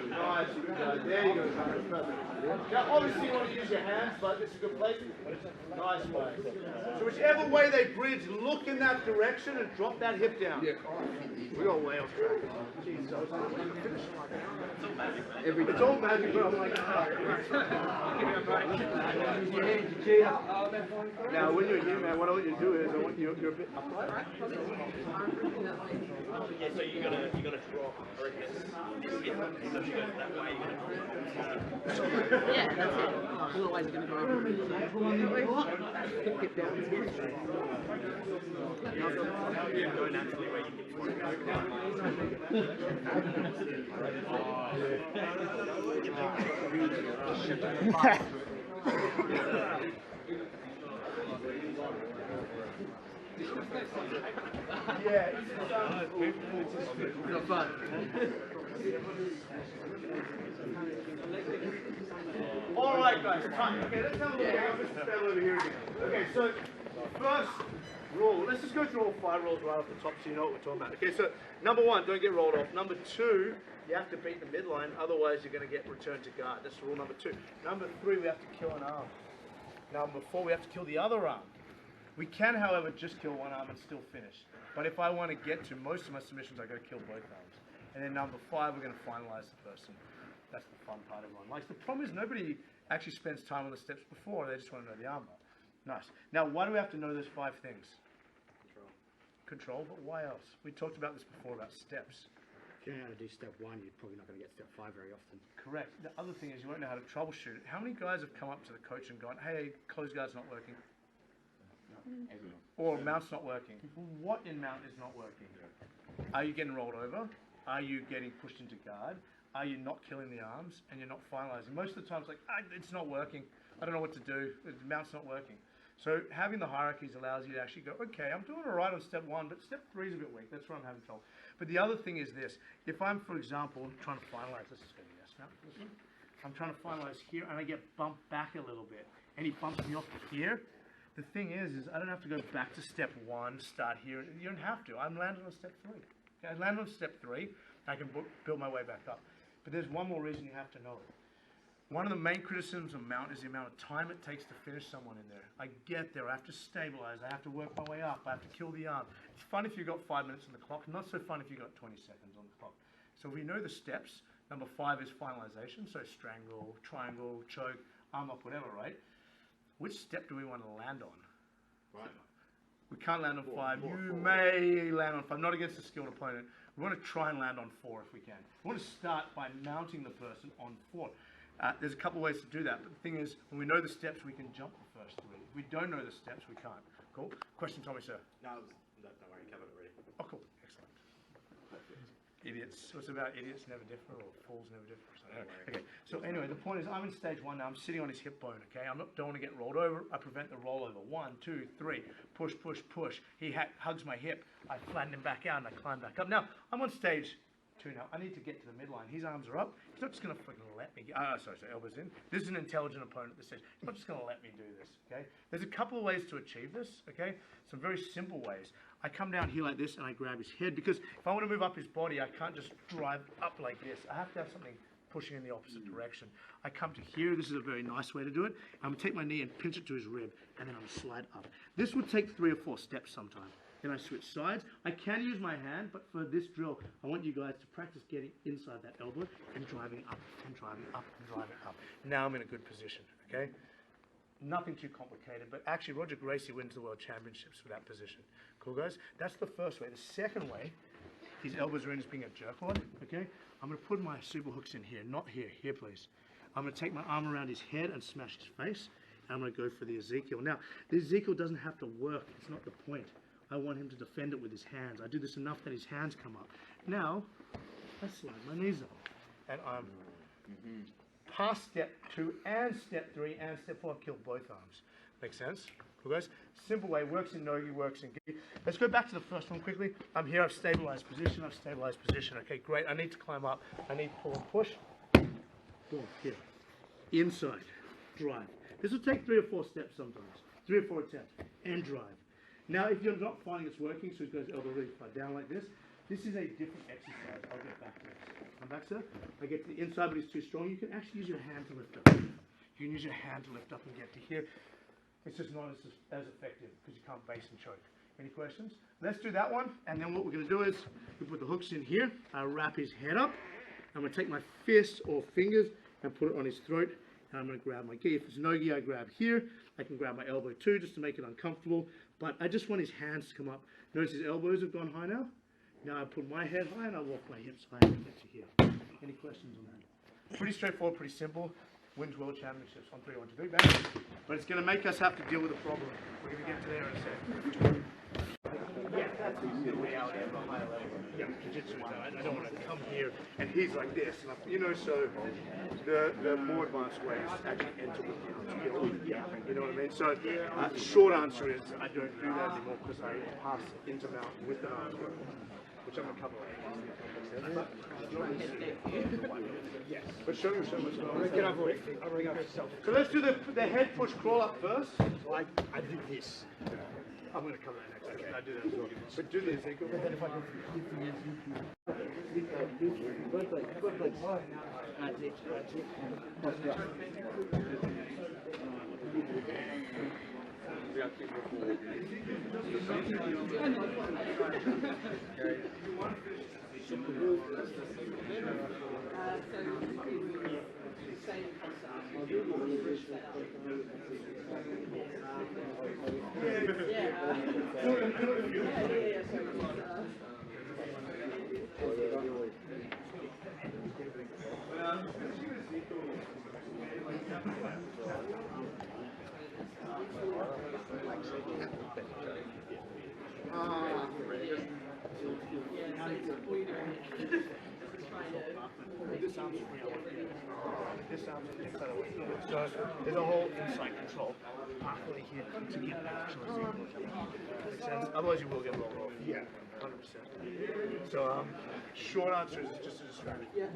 Nice, good. There you go. Now, obviously, you want to use your hands, but this is a good place. Nice way. So, whichever way they bridge, look in that direction and drop that hip down. We got way off track. Jeez, I was going to finish like that. It's all magic, but I'm like, now, when you're here, man, what I want you to do is, I want you're a bit upright. Yeah, so you gotta drop. I reckon this hip, so she goes that way. Yeah, that's it. Otherwise, you're going to go over. Hip down. Yeah, go naturally where you Yeah, it's Not fun. all right, guys, time. Okay, let's have a look at Mr. Spell over here again. Okay, so first rule. Let's just go through all 5 rules right off the top so you know what we're talking about. Okay, so number 1, don't get rolled off. Number 2, you have to beat the midline, otherwise you're going to get returned to guard. That's rule number 2. Number 3, we have to kill an arm. Number 4, we have to kill the other arm. We can, however, just kill one arm and still finish. But if I want to get to most of my submissions, I've got to kill both arms. And then number 5, we're going to finalize the person. That's the fun part everyone likes. The problem is nobody actually spends time on the steps before. They just want to know the armbar. Nice. Now, why do we have to know those 5 things? Control, but why else? We talked about this before, about steps. If you know how to do step 1, you're probably not going to get step 5 very often. Correct. The other thing is you won't know how to troubleshoot it. How many guys have come up to the coach and gone, hey, close guard's not working? Everyone. Or mount's not working. What in mount is not working? Are you getting rolled over? Are you getting pushed into guard? Are you not killing the arms and you're not finalizing? Most of the time it's like, it's not working. I don't know what to do. The mount's not working. So having the hierarchies allows you to actually go, okay, I'm doing all right on step 1, but step 3 is a bit weak. That's where I'm having trouble. But the other thing is this. If I'm, for example, trying to finalize, this is going to be yes now. I'm trying to finalize here and I get bumped back a little bit and he bumps me off here. The thing is I don't have to go back to step 1, start here. You don't have to. I'm landing on step 3. Okay, I land on step 3. I can build my way back up. But there's one more reason you have to know it. One of the main criticisms of mount is the amount of time it takes to finish someone in there. I get there, I have to stabilize, I have to work my way up, I have to kill the arm. It's fun if you've got 5 minutes on the clock, not so fun if you've got 20 seconds on the clock. So we know the steps. Number 5 is finalization, so strangle, triangle, choke, arm lock, whatever, right? Which step do we want to land on? Right. We can't land on 5. You may land on 5, not against a skilled opponent. We want to try and land on 4 if we can. We want to start by mounting the person on 4. There's a couple of ways to do that, but the thing is, when we know the steps, we can jump the first 3. If we don't know the steps, we can't. Cool? Question, Tommy, sir? No, don't worry, you covered it already. Oh, cool. Excellent. Idiots. What's about idiots never differ, or fools never differ? Okay, so anyway, the point is I'm in stage 1 now. I'm sitting on his hip bone, okay? Don't want to get rolled over. I prevent the rollover. 1, 2, 3. Push, push, push. He hugs my hip. I flatten him back out and I climb back up. Now, I'm on stage 2 now. I need to get to the midline. His arms are up. He's not just going to freaking let me. Sorry, elbows in. This is an intelligent opponent at this stage. He's not just going to let me do this, okay? There's a couple of ways to achieve this, okay? Some very simple ways. I come down here like this and I grab his head because if I want to move up his body, I can't just drive up like this. I have to have something pushing in the opposite direction. I come to here. This is a very nice way to do it. I'm going to take my knee and pinch it to his rib and then I'm going to slide up. This would take 3 or 4 steps sometimes. Then I switch sides. I can use my hand, but for this drill, I want you guys to practice getting inside that elbow and driving up and driving up and driving up. Now I'm in a good position, okay? Nothing too complicated, but actually Roger Gracie wins the World Championships for that position. Cool, guys? That's the first way. The second way his elbows are in as being a jerkwad, okay? I'm going to put my super hooks in here, not here, here please. I'm going to take my arm around his head and smash his face, and I'm going to go for the Ezekiel. Now, the Ezekiel doesn't have to work, it's not the point. I want him to defend it with his hands. I do this enough that his hands come up. Now, I slide my knees up, and I'm past step 2 and step 3 and step 4, I've killed both arms. Make sense? Cool guys? Simple way, works in Nogi, works in Gi. Let's go back to the first one quickly. I'm here, I've stabilized position, Okay, great, I need to climb up. I need to pull and push. Boom, here. Inside, drive. This will take 3 or 4 steps sometimes. 3 or 4 attempts, and drive. Now, if you're not finding it's working, so it goes elbow really far down like this is a different exercise. I'll get back to this. Come back, sir. I get to the inside, but it's too strong. You can actually use your hand to lift up. You can use your hand to lift up and get to here. It's just not as effective because you can't base and choke. Any questions? Let's do that one, and then what we're going to do is we put the hooks in here. I wrap his head up. I'm going to take my fist or fingers and put it on his throat, and I'm going to grab my gi. If it's no gi, I grab here. I can grab my elbow too, just to make it uncomfortable. But I just want his hands to come up. Notice his elbows have gone high now. Now I put my head high and I walk my hips high and get to here. Any questions on that? Pretty straightforward, pretty simple. Wins World Championships on 3, 1, 2, 3, bang. But it's going to make us have to deal with a problem. We're going to get to there in a second. Yeah, that's the reality of a higher level. Yeah, Jiu-Jitsu. I don't want to come here and he's like this. And you know, so the more advanced way is actually enter with the arm skill. Yeah, you know what I mean? So the short answer is I don't do that anymore because I pass into mount with the arm skill, which I'm going to cover later. Yes, but show me So let's do the head push crawl up first. So I do this. I'm going to cover that next. Okay. I do that as well. But do the Ezekiel. But then if I go both legs. That's it. So there's a whole inside control pathway here to get the actual Ezekiel. Makes sense? Otherwise you will get rolled off. Yeah, 100%. So short answer is just a distraction. Yeah.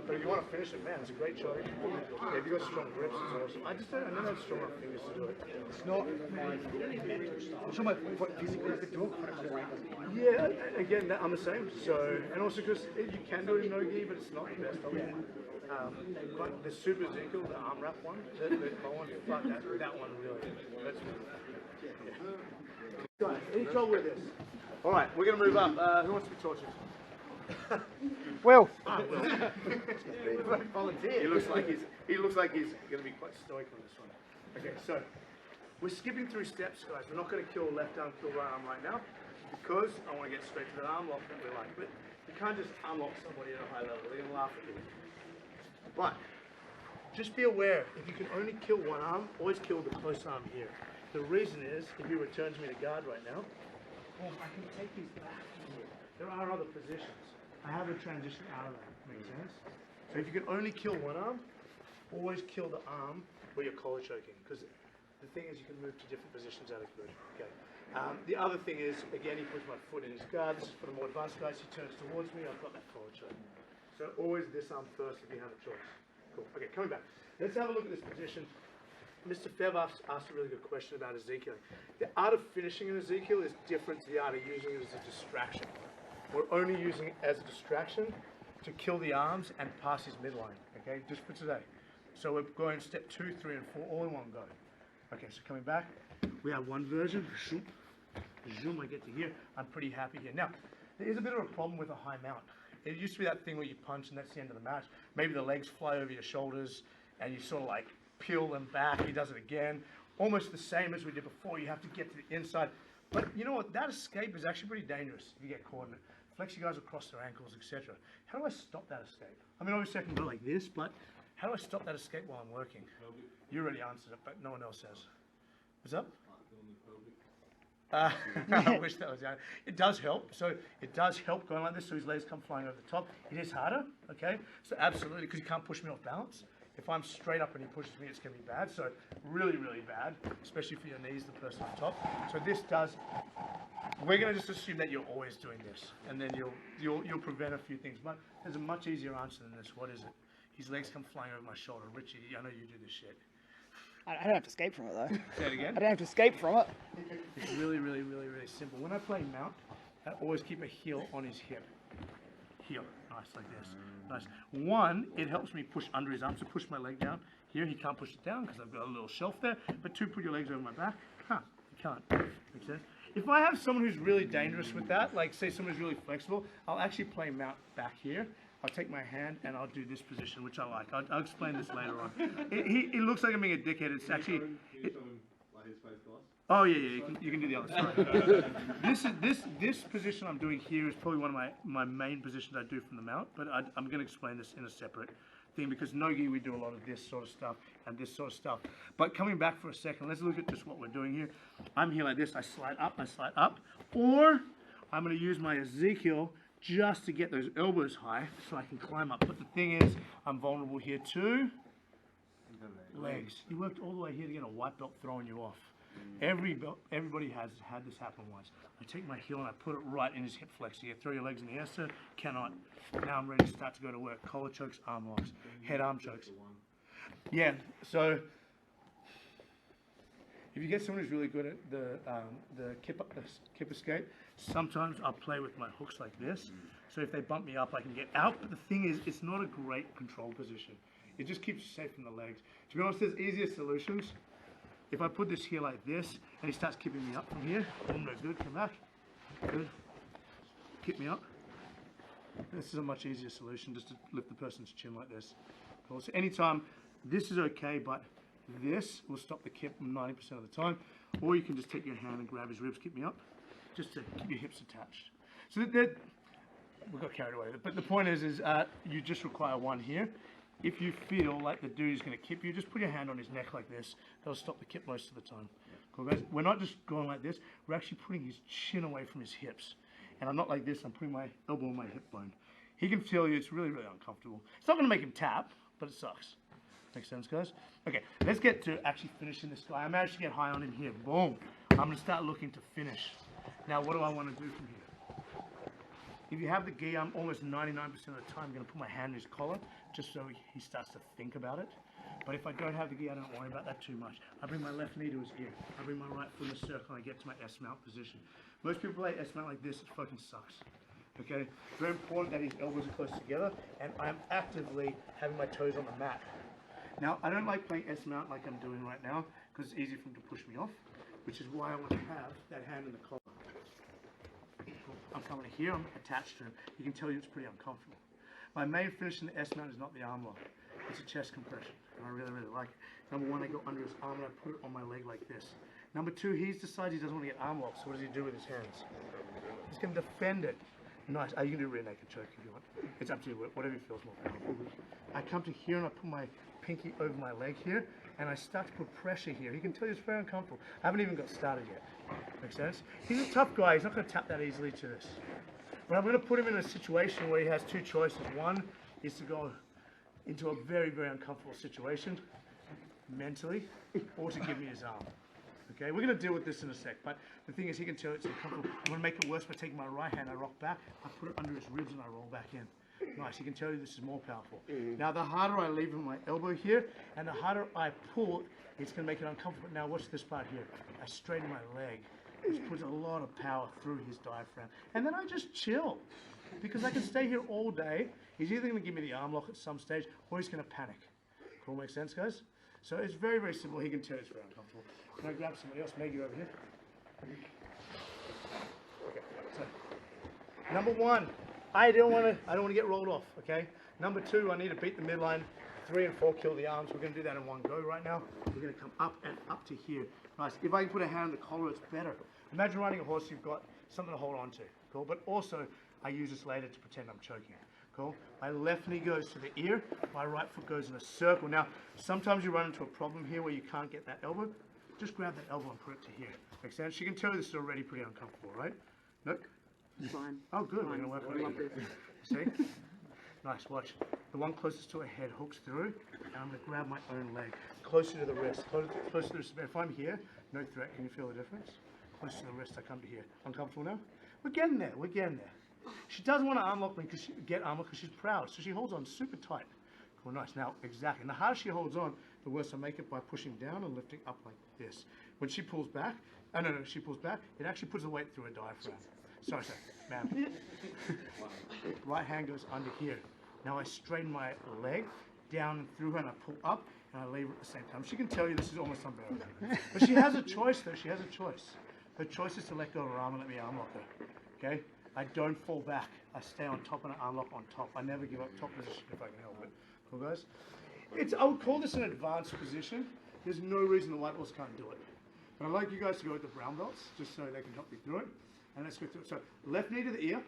But if you want to finish it, man, it's a great choice. Yeah, if you got strong grips, it's awesome. I don't have strong enough fingers to do it. It's not my mental stuff. I'm talking about what physically I could do it. Yeah, again, I'm the same. So, and also because you can do it in no-gi, but it's not the best of it. But the Super Ezekiel, the arm wrap one, that one really, that's yeah. Any trouble with this? All right, we're going to move up. Who wants to be tortured? Well, volunteer. He looks like he's going to be quite stoic on this one. Okay, so we're skipping through steps, guys. We're not going to kill left arm, kill right arm right now, because I want to get straight to that arm lock that we like. But you can't just unlock somebody at a high level. They're going to laugh at you. But just be aware, if you can only kill one arm, always kill the close arm here. The reason is, if he returns me to guard right now, well, I can take these back here. There are other positions. I have a transition out of that. Makes sense? So if you can only kill one arm, always kill the arm where you're collar choking. Because the thing is, you can move to different positions out of good. Okay. The other thing is, again, he puts my foot in his guard. This is for the more advanced guys. He turns towards me. I've got that collar choke. So always this arm first if you have a choice. Cool. Okay, coming back. Let's have a look at this position. Mr. Fev asked a really good question about Ezekiel. The art of finishing an Ezekiel is different to the art of using it as a distraction. We're only using it as a distraction to kill the arms and pass his midline. Okay, just for today. So we're going step 2, 3, and 4 all in one go. Okay, so coming back, we have one version. Zoom, I get to here. I'm pretty happy here. Now, there is a bit of a problem with a high mount. It used to be that thing where you punch and that's the end of the match. Maybe the legs fly over your shoulders and you sort of like peel them back. He does it again. Almost the same as we did before. You have to get to the inside. But you know what? That escape is actually pretty dangerous if you get caught in it. Flex your guys across their ankles, etc. How do I stop that escape? I mean, obviously I can go like this, but how do I stop that escape while I'm working? You already answered it, but no one else has. What's up? I wish that was out. It does help. So it does help going like this so his legs come flying over the top. It is harder, okay? So absolutely, because he can't push me off balance. If I'm straight up and he pushes me, it's going to be bad. So really, really bad, especially for your knees, the person on top. So this does, we're going to just assume that you're always doing this, and then you'll prevent a few things. But there's a much easier answer than this. What is it? His legs come flying over my shoulder. Richie, I know you do this shit. I don't have to escape from it though. Say it again. I don't have to escape from it. It's really, really, really, really simple. When I play mount, I always keep a heel on his hip. Heel, nice, like this. Nice. One, it helps me push under his arm, so push my leg down. Here, he can't push it down because I've got a little shelf there. But two, put your legs over my back. Huh, you can't. Makes sense? If I have someone who's really dangerous with that, like say someone who's really flexible, I'll actually play mount back here. I'll take my hand and I'll do this position, which I like. I'll explain this later on. It looks like I'm being a dickhead. It's actually... Oh yeah, you can do the other side. This position I'm doing here is probably one of my main positions I do from the mount, but I'm going to explain this in a separate thing because no-gi we do a lot of this sort of stuff and this sort of stuff. But coming back for a second, let's look at just what we're doing here. I'm here like this, I slide up, or I'm going to use my Ezekiel just to get those elbows high so I can climb up. But the thing is, I'm vulnerable here too. Legs. You worked all the way here to get a white belt throwing you off. Everybody has had this happen once. I take my heel and I put it right in his hip flexor here. Throw your legs in the air, sir. Cannot. Now I'm ready to start to go to work. Collar chokes, arm locks, head arm chokes. Yeah, so if you get someone who's really good at the kip escape, sometimes I'll play with my hooks like this. So if they bump me up, I can get out. But the thing is, it's not a great control position. It just keeps you safe from the legs. To be honest, there's easier solutions. If I put this here like this, and he starts keeping me up from here, boom, no good, come back, good, keep me up. This is a much easier solution, just to lift the person's chin like this. Cool. So anytime, this is okay, but this will stop the kip 90% of the time. Or you can just take your hand and grab his ribs, keep me up, just to keep your hips attached. So we got carried away. But the point is you just require one here. If you feel like the dude is going to kip you, just put your hand on his neck like this. That'll stop the kip most of the time. Cool, guys? We're not just going like this. We're actually putting his chin away from his hips. And I'm not like this. I'm putting my elbow on my hip bone. He can feel you. It's really, really uncomfortable. It's not going to make him tap, but it sucks. Makes sense, guys? Okay, let's get to actually finishing this guy. I managed to get high on him here. Boom. I'm going to start looking to finish. Now, what do I want to do from here? If you have the gi, I'm almost 99% of the time going to put my hand in his collar just so he starts to think about it. But if I don't have the gi, I don't worry about that too much. I bring my left knee to his ear. I bring my right foot in a circle and I get to my S-mount position. Most people play S-mount like this, it fucking sucks. Okay? Very important that his elbows are close together and I'm actively having my toes on the mat. Now, I don't like playing S-mount like I'm doing right now because it's easy for him to push me off, which is why I want to have that hand in the collar. I'm coming here, I'm attached to him. You can tell you it's pretty uncomfortable. My main finish in the S-mount is not the arm lock. It's a chest compression, and I really, really like it. Number one, I go under his arm and I put it on my leg like this. Number two, he decides he doesn't want to get arm locked, so what does he do with his hands? He's going to defend it. Nice. You can do a rear naked choke if you want. It's up to you, whatever feels more powerful. I come to here and I put my pinky over my leg here, and I start to put pressure here. He can tell you it's very uncomfortable. I haven't even got started yet. Make sense? He's a tough guy. He's not going to tap that easily to this. But I'm going to put him in a situation where he has two choices. One is to go into a very, very uncomfortable situation mentally, or to give me his arm. Okay, we're going to deal with this in a sec, but the thing is he can tell it's uncomfortable. I'm going to make it worse by taking my right hand, I rock back, I put it under his ribs and I roll back in. Nice, he can tell you this is more powerful. Now the harder I leave my elbow here, and the harder I pull, it's going to make it uncomfortable. Now watch this part here. I straighten my leg, which puts a lot of power through his diaphragm. And then I just chill, because I can stay here all day. He's either going to give me the arm lock at some stage, or he's going to panic. Cool, make sense, guys? So it's very, very simple. He can tell it's very uncomfortable. Can I grab somebody else? Maggie over here. Okay. So, number one, I don't want to get rolled off. Okay. Number two, I need to beat the midline. 3 and 4 kill the arms. We're going to do that in one go right now. We're going to come up and up to here. Nice. If I can put a hand on the collar, it's better. Imagine riding a horse. You've got something to hold on to. Cool. But also, I use this later to pretend I'm choking. Cool? My left knee goes to the ear, my right foot goes in a circle. Now, sometimes you run into a problem here where you can't get that elbow. Just grab that elbow and put it to here. Make sense? You can tell this is already pretty uncomfortable, right? Nope. Fine. Oh, good. We're going to work on it. See? Nice, watch. The one closest to her head hooks through, and I'm going to grab my own leg. Closer to the wrist. Closer to the wrist. If I'm here, no threat. Can you feel the difference? Closer to the wrist, I come to here. Uncomfortable now? We're getting there. We're getting there. She doesn't want to unlock me because she's proud. So she holds on super tight. Cool, nice. Now, exactly. And the harder she holds on, the worse I make it by pushing down and lifting up like this. When she pulls back, she pulls back, it actually puts the weight through her diaphragm. Sorry, ma'am. Right hand goes under here. Now I straighten my leg down and through her and I pull up and I lever at the same time. She can tell you this is almost unbearable. But she has a choice though, she has a choice. Her choice is to let go of her arm and let me arm lock her. Okay? I don't fall back. I stay on top and I arm lock on top. I never give up top position if I can help it. Cool guys? I would call this an advanced position. There's no reason the white belts can't do it. But I'd like you guys to go with the brown belts just so they can help you through it. And let's go through it. So left knee to the ear,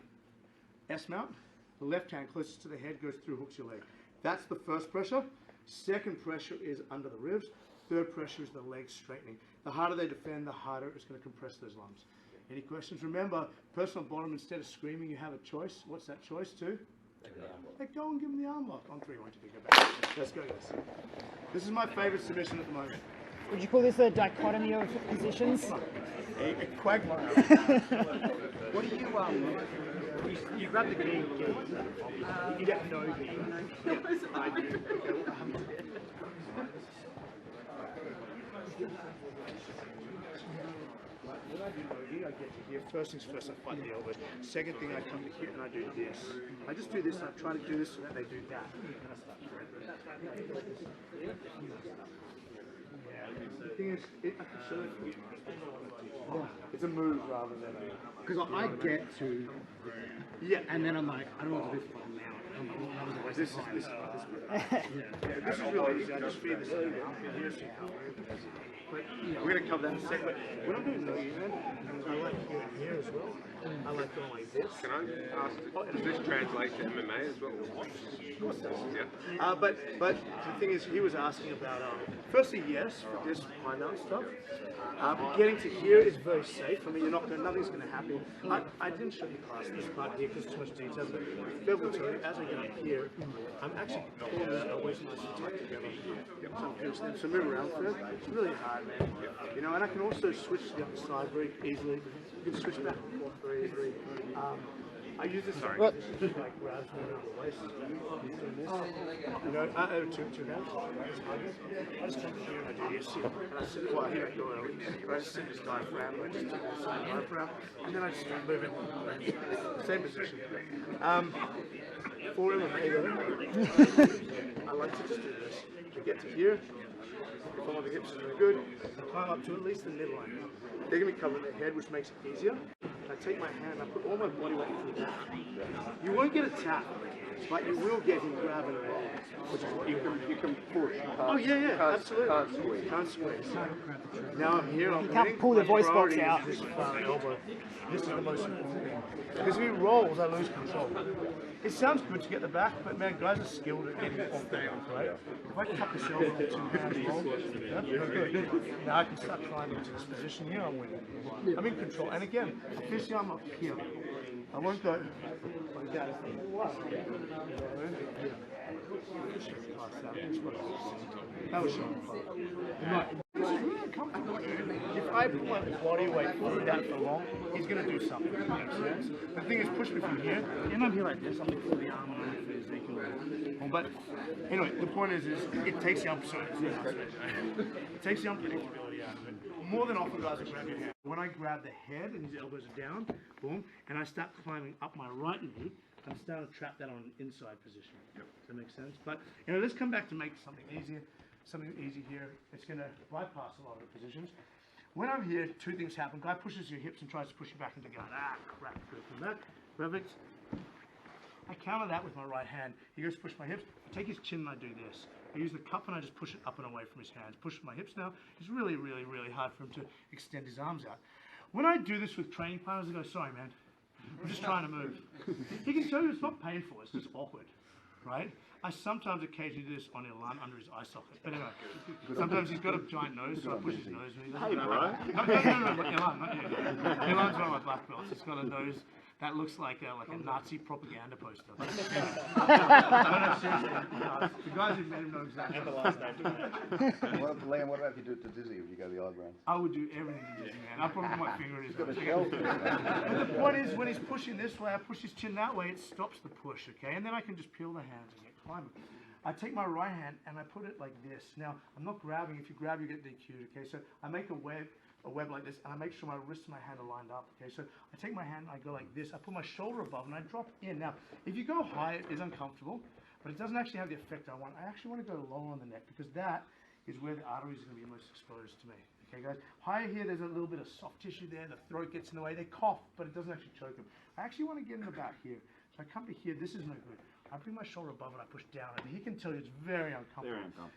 S mount. The left hand closest to the head goes through, hooks your leg. That's the first pressure. Second pressure is under the ribs. Third pressure is the legs straightening. The harder they defend, the harder it's going to compress those lumps. Any questions? Remember, person on bottom, instead of screaming, you have a choice. What's that choice to? Let go and give them the arm lock. On 3, 1, 2, 3, go back. Let's go, guys. This is my favorite submission at the moment. Would you call this a dichotomy of positions? A quagmire. What do you grab the gi, you get no gi. I do. When I do no-gi, I get to here. First things first, I fight the elbow. Second thing, I come to here and I do this. I just do this and I try to do this so that they do that. And I start the thing is, I can show it to you. It's a move rather than a... Because I get to, and then I'm like, I don't know what to do for them now. This is really easy. I just feed this thing out. Here's how we're going to cover that in a second. But when I'm doing no-gi, man, I like here as well. I like going like this. Can I ask, does this translate to MMA as well? Of course it does. Yeah. But the thing is, he was asking about, firstly, yes, for this high mount stuff. Getting to here is very safe. I mean, nothing's going to happen. I didn't show you class this part here because too much detail. But Bev will tell you, as I get up here, I'm actually pulling my waist and tight together. So move around for it. It's really hard, man. You know, and I can also switch to the other side very easily. You can switch back and forth very easily. I use this like grabs me around the waist. You know, two hands. I just come here and I do this. And I sit, well, here I go early. But I just sit this diaphragm, I just take this diaphragm, and then I just start moving. Same position. For MMA though, I like to just do this. I get to here. If I'm on the hips, is really good. I climb up to at least the midline. They're going to be covering their head, which makes it easier. I take my hand, I put all my body weight through that. You won't get a tap, but you will get him grabbing and rolling. Which is what You can push. oh yeah, absolutely. Can't squeeze. Can't squeeze. Now I'm here, I'm can't pull the voice box out. This far elbow. This is the most important thing. Because if he rolls, I lose control. It sounds good to get the back, but man, guys are skilled at getting off the back, right? If I cut this elbow with 2 hands roll, now I can start climbing into this position here, I'm winning. I'm in control. And again, this arm up here. I won't go like that. That was showing. If I put my body weight through that for long, he's going to do something. You know what I'm saying? The thing is, push me from here, and I'm here like this. I'm going to pull the arm on the physical. But anyway, the point is it takes the it takes the unpredictability out of it. More than often, guys, I grab your hand. When I grab the head and his elbows are down, boom, and I start climbing up my right knee, I'm starting to trap that on an inside position. Does that make sense? But you know, let's come back to make something easier. Something easy here. It's going to bypass a lot of the positions. When I'm here, 2 things happen. Guy pushes your hips and tries to push you back into guard. Ah, crap. Good from that. Perfect. I counter that with my right hand. He goes to push my hips. I take his chin and I do this. I use the cup and I just push it up and away from his hands. Push my hips now. It's really, really, really hard for him to extend his arms out. When I do this with training partners, I go, sorry, man. I'm just trying to move. He can tell you it's not painful, it's just awkward, right? I sometimes occasionally do this on Ilan under his eye socket. But anyway, sometimes he's got a giant nose, so I push his nose when he doesn't. Hey, bro. No, Ilan, not you. Ilan's one of my black belts. He's got a nose that looks like a Nazi propaganda poster. No, seriously. No, the guys who met him know exactly. And the last name. Liam, what about if you do it to Dizzy if you go the eyebrows? I would do everything to Dizzy, man. I probably put my finger in his nose. But the point is, when he's pushing this way, I push his chin that way, it stops the push, okay? And then I can just peel the hands and get climbing. I take my right hand and I put it like this. Now, I'm not grabbing. If you grab, you get DQ'd, okay? So I make a web like this, and I make sure my wrist and my hand are lined up, okay? So I take my hand and I go like this. I put my shoulder above and I drop in. Now, if you go high, it is uncomfortable, but it doesn't actually have the effect I want. I actually want to go lower on the neck because that is where the arteries are going to be most exposed to me. Okay, guys? Higher here, there's a little bit of soft tissue there. The throat gets in the way. They cough, but it doesn't actually choke them. I actually want to get in the back here. So I come to here. This is no good. I bring my shoulder above and I push down. And he can tell you it's very uncomfortable. Very uncomfortable.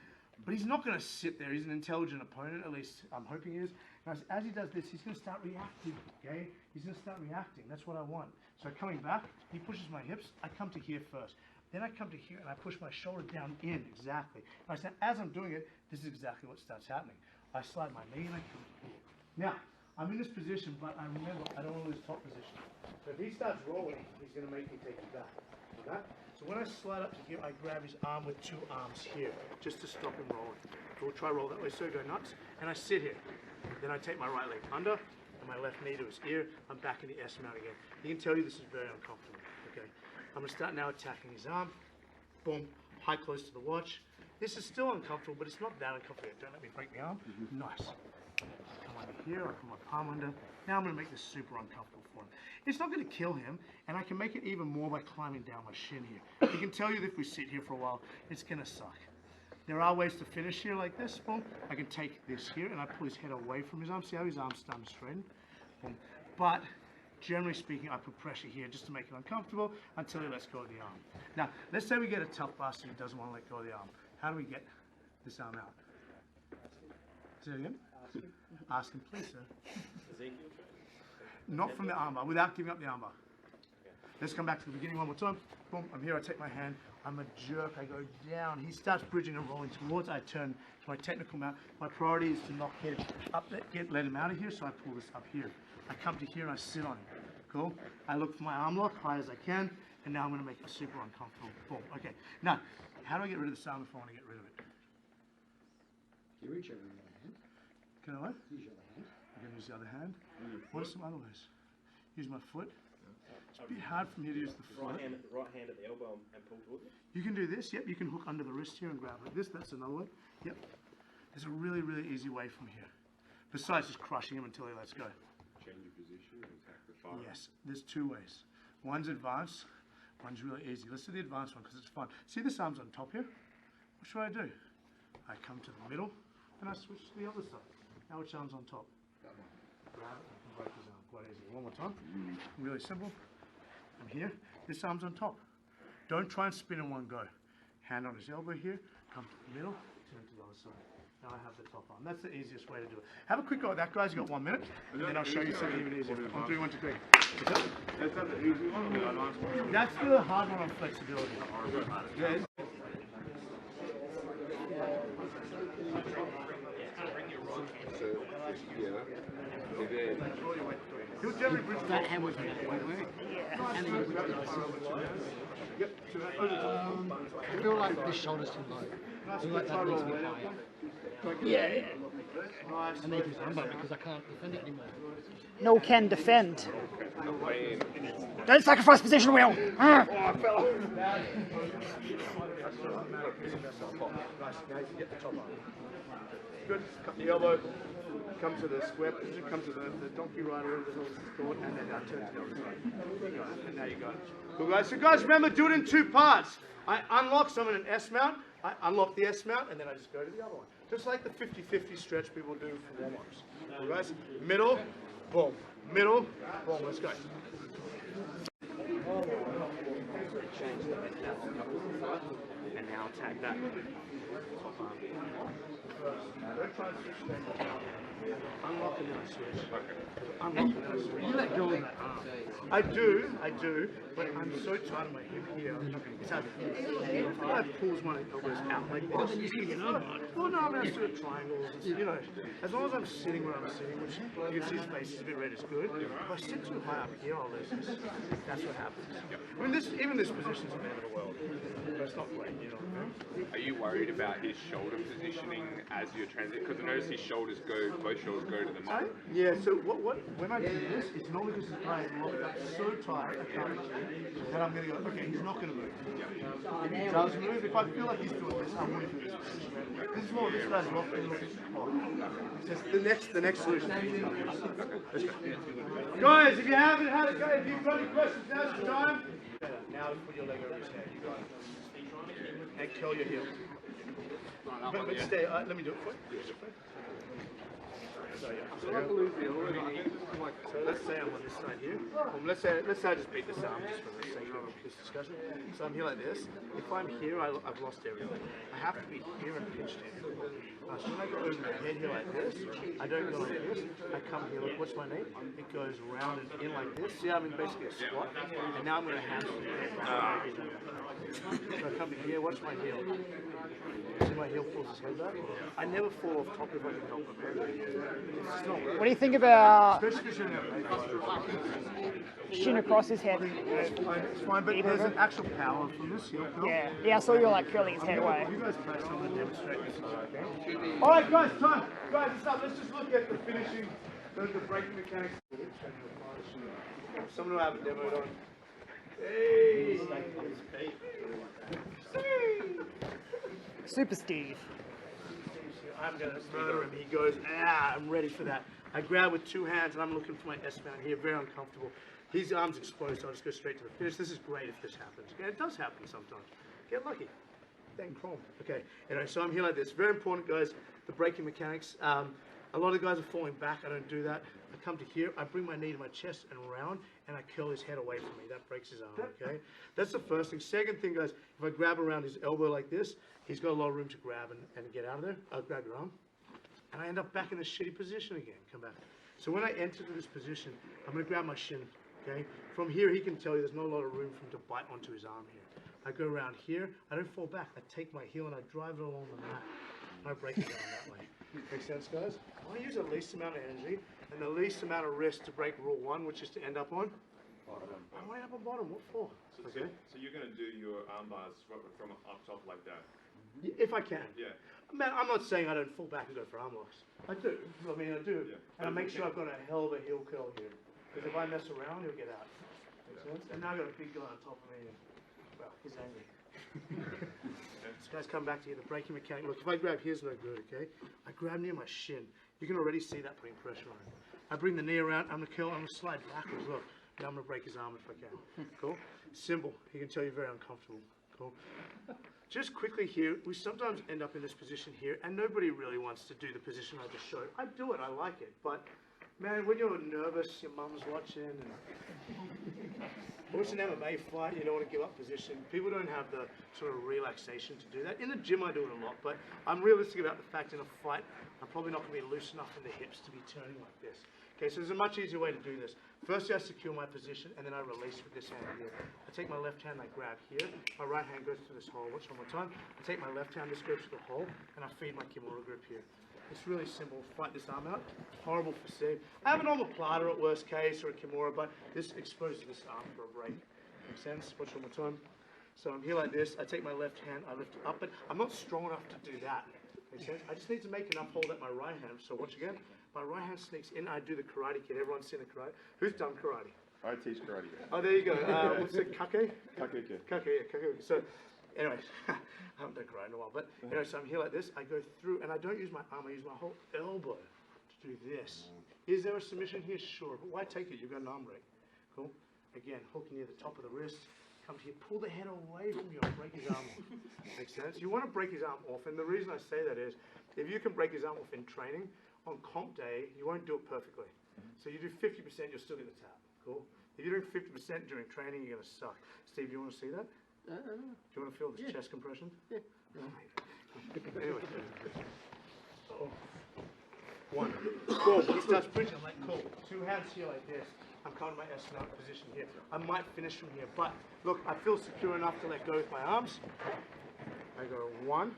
But he's not going to sit there. He's an intelligent opponent, at least I'm hoping he is. Now, as he does this, he's going to start reacting, okay? He's going to start reacting. That's what I want. So coming back, he pushes my hips. I come to here first. Then I come to here and I push my shoulder down in, exactly. And I said, as I'm doing it, this is exactly what starts happening. I slide my knee and I come to here. Now, I'm in this position, but I remember I don't want to lose top position. So if he starts rolling, he's going to make me take it back. Okay? So when I slide up to here, I grab his arm with two arms here, just to stop him rolling. We'll try roll that way, so go nuts. And I sit here. Then I take my right leg under, and my left knee to his ear. I'm back in the S mount again. He can tell you this is very uncomfortable. Okay. I'm going to start now attacking his arm. Boom. High close to the watch. This is still uncomfortable, but it's not that uncomfortable yet. Don't let me break the arm. Nice. Come under here. I put my palm under. Now I'm going to make this super uncomfortable for him. It's not going to kill him, and I can make it even more by climbing down my shin here. He can tell you that if we sit here for a while, it's going to suck. There are ways to finish here like this. Boom. I can take this here, and I pull his head away from his arm. See how his arm's starting to straighten? Boom. But generally speaking, I put pressure here just to make it uncomfortable until he lets go of the arm. Now, let's say we get a tough bastard who doesn't want to let go of the arm. How do we get this arm out? Say it again? Ask him, please, sir. Not from the armbar, without giving up the armbar. Let's come back to the beginning one more time. Boom, I'm here, I take my hand, I'm a jerk, I go down. He starts bridging and rolling towards, I turn to my technical mount. My priority is to knock him up, let him out of here, so I pull this up here. I come to here and I sit on him. Cool? I look for my arm lock, high as I can, and now I'm gonna make it super uncomfortable. Boom, okay. Now, how do I get rid of this arm if I wanna get rid of it? You reach over the other hand. Can I what? Use your other hand. I'm gonna use the other hand. What are some other ways? Use my foot. It's a bit hard for me to use the foot. Right hand at the elbow and pull towards it. You can do this, yep. You can hook under the wrist here and grab like this. That's another way. Yep. There's a really, really easy way from here. Besides just crushing him until he lets go. Change your position and attack the fire. Yes, there's two ways. One's advanced, one's really easy. Let's do the advanced one because it's fun. See this arm's on top here? What should I do? I come to the middle and I switch to the other side. Now which arm's on top? That one. Grab it and break his arm. Quite easy. One more time. Really simple. I'm here. This arm's on top. Don't try and spin in one go. Hand on his elbow here. Come to the middle. Turn to the other side. Now I have the top arm. That's the easiest way to do it. Have a quick go at that, guys. You've got 1 minute. And then I'll show you something even easier. 1, 3, 1, 2, 3. That's not the easy one or the advanced one? That's the hard one on flexibility. Yeah. So, yeah. And then, He'll generally bridge the That hand was that way, and then you put the Yep. I feel like this shoulder's too low. I feel like that needs to be higher. Yeah. And then you can armbar because I can't defend it anymore. No can defend. Don't sacrifice position, Will. Now you get the top arm. Good. Cut the elbow. Come to the square position. Come to the donkey rider. Whatever the hell this is called, and then turn to the other side. There you go. And now you got it. Cool, guys. So, guys, remember, do it in 2 parts. I unlock some in an S mount. I unlock the S mount, and then I just go to the other one. Just like the 50-50 stretch people do for warm-ups. Cool, guys. Middle. Boom. Middle. Boom. Let's go. And now attack that. Don't try and switch that. Unlock and then I switch. Unlock and then I switch. You let go of that arm. I do, but I'm so tight on my hip here. It's hard to feel. If the guy pulls my elbows out like this, he's going to get Armbar. Well, no, I'm going to do triangles. You know, as long as I'm sitting where I'm sitting, which you can see his face is a bit red, it's good. If I sit too high up here, I'll lose this. That's what happens. I mean, even this position's a man of the world. But it's not great, you know what I mean? Are you worried about his shoulder positioning as you transit? Because I notice his shoulders go, both shoulders go to the mat. Yeah, so when I do this, it's normally because his eye is locked up so tight, I can't move, that I'm going to go, okay, he's not going to move. If he does move, if I feel like he's doing this, I'm going to do this position. This is more, this guy's locked in. It's just the next solution. Let's go. Guys, if you haven't had it, if you've got any questions, now's the time. Now put your leg over his head, you got it. And curl your heel. But stay, let me do it for you. So let's say I'm on this side here. Let's say I just beat this arm just for the sake of this discussion. So I'm here like this. If I'm here, I've lost everything. I have to be here and pinched in. So when I go over my head here like this, I don't go like this. I come here, look, what's my knee? It goes round and in like this. See, I'm in basically a squat. And now I'm going to hamstring the head. So I come here, watch my heel. See my heel pulls his head back? I never fall off top if I can help it. What do you think about shin across his head? It's fine, but there's an actual power from this heel curl. Yeah, I saw you like curling his head away. You guys press, I'm going to demonstrate this. Okay? Alright guys, time. Guys, it's up. Let's just look at the finishing, the braking mechanics. Someone will have it demoed on. Hey! Super Steve. I'm going to murder him. He goes, I'm ready for that. I grab with two hands and I'm looking for my S-mount here, very uncomfortable. His arm's exposed, so I'll just go straight to the finish. This is great if this happens. Yeah, it does happen sometimes. Get lucky. Dang chrome. Okay, anyway, so I'm here like this. Very important, guys, the braking mechanics. A lot of guys are falling back. I don't do that. I come to here, I bring my knee to my chest and around, and I curl his head away from me. That breaks his arm, okay? That's the first thing. Second thing, guys, if I grab around his elbow like this, he's got a lot of room to grab and get out of there. I'll grab your arm, and I end up back in this shitty position again. Come back. So when I enter this position, I'm going to grab my shin, okay? From here, he can tell you there's not a lot of room for him to bite onto his arm here. I go around here, I don't fall back. I take my heel and I drive it along the mat. I break it down that way. Make sense, guys? I want to use the least amount of energy and the least amount of risk to break rule 1, which is to end up on bottom. I want to end up on bottom. What for? So you're going to do your arm bars from up top like that? If I can. Yeah. Man, I'm not saying I don't fall back and go for arm locks. I do. I mean, I do. Yeah. And I make sure I've got a hell of a heel curl here. Because if I mess around, he'll get out. Make sense? And now I've got a big guy on top of me. And, well, he's angry. This guy's come back to you, the braking mechanic. Look, if I grab here's no good, okay? I grab near my shin. You can already see that putting pressure on it. I bring the knee around, I'm gonna curl, I'm gonna slide backwards, look. Now I'm gonna break his arm if I can. Cool? Simple. He can tell you're very uncomfortable. Cool? Just quickly here, we sometimes end up in this position here, and nobody really wants to do the position I just showed. I do it, I like it, but man, when you're nervous, your mum's watching, and watching an MMA fight, you don't want to give up position. People don't have the sort of relaxation to do that. In the gym, I do it a lot, but I'm realistic about the fact in a fight, I'm probably not going to be loose enough in the hips to be turning like this. Okay, so there's a much easier way to do this. First, I secure my position, and then I release with this hand here. I take my left hand, I grab here. My right hand goes through this hole. Watch one more time. I take my left hand, this goes through the hole, and I feed my Kimura grip here. It's really simple. Fight this arm out. Horrible for Steve. I have an omoplata at worst case, or a Kimura, but this exposes this arm for a break. Make sense? Watch one more time. So I'm here like this. I take my left hand, I lift it up, but I'm not strong enough to do that. Make sense? I just need to make enough hold at my right hand. So watch again. My right hand sneaks in. I do the Karate Kid. Everyone's seen a karate. Who's done karate? I teach karate. Oh, there you go. What's it? Kake? Kake. Kake, yeah, kake. So, anyway, I haven't done karate in a while, but you know, so I'm here like this. I go through, and I don't use my arm. I use my whole elbow to do this. Is there a submission here? Sure, but why take it? You've got an arm break. Cool. Again, hook near the top of the wrist. Come here, pull the head away from you, and break his arm off. Makes sense? You want to break his arm off, and the reason I say that is, if you can break his arm off in training, on comp day, you won't do it perfectly. So you do 50%, you'll still get the tap. Cool? If you're doing 50% during training, you're going to suck. Steve, do you want to see that? Do you want to feel this chest compression? Yeah. Anyway. Oh. 1. Cool. He starts preaching. I'm like, cool. 2 hands here like this. I'm coming to my S mount position here. I might finish from here, but look, I feel secure enough to let go with my arms. I go 1,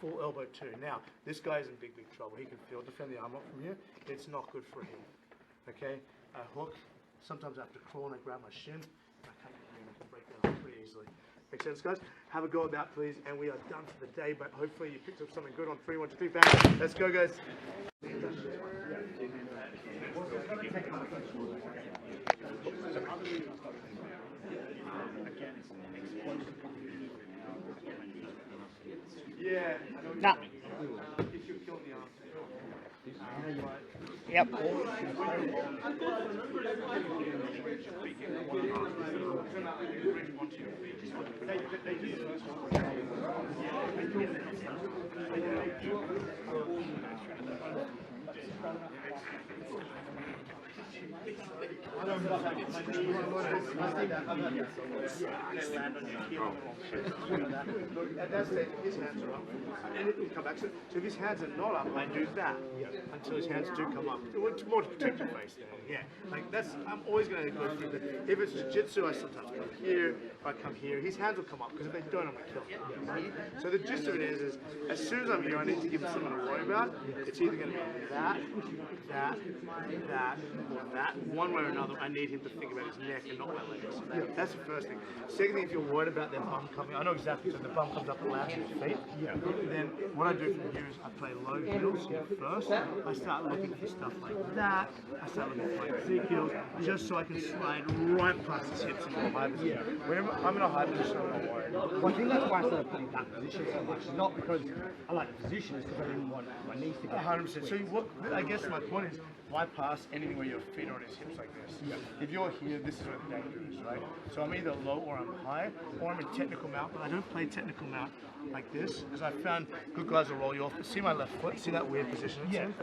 full elbow 2. Now, this guy is in big trouble. He can defend the arm up from here. It's not good for him. Okay, I hook. Sometimes I have to crawl and I grab my shin. I come in here and I can break that up pretty easily. Make sense, guys? Have a go at that, please. And we are done for the day, but hopefully you picked up something good on 3, 1, 2, 3. Bang. Let's go, guys. Yeah. Nah. If you're killing the arm. Yep. At that stage, his hands are up, and it will come back. So if his hands are not up, I do that until his hands do come up. It's more to protect your face. Yeah, like that's. I'm always going to go through the. If it's jiu-jitsu, I sometimes come here. Or I come here. His hands will come up because if they don't, I'm going to kill him. So the gist of it is as soon as I'm here, I need to give him something to worry about. It's either going to be that, or that. One way or another, I need him to think about his neck and not my legs. That's the first thing. Second thing, if you're worried about their bum coming, I know exactly, so the bum comes up and lands at your feet. Then what I do from here is I play low heels first. I start looking for stuff like that. I start looking for like Z heels, just so I can slide right past his hips into a high position. Whenever I'm in a high position, I'm not worried. Well, I think that's why I started putting that position so much. It's not because I like the position, it's because I didn't want my knees to get 100%. So what, I guess my point is, why pass anything where your feet are on his hips like this? If you're here, this is where the danger is, right? So I'm either low or I'm high, or I'm in technical mount, but I don't play technical mount like this, because I found good guys will roll you off. But see my left foot? See that weird position it's in?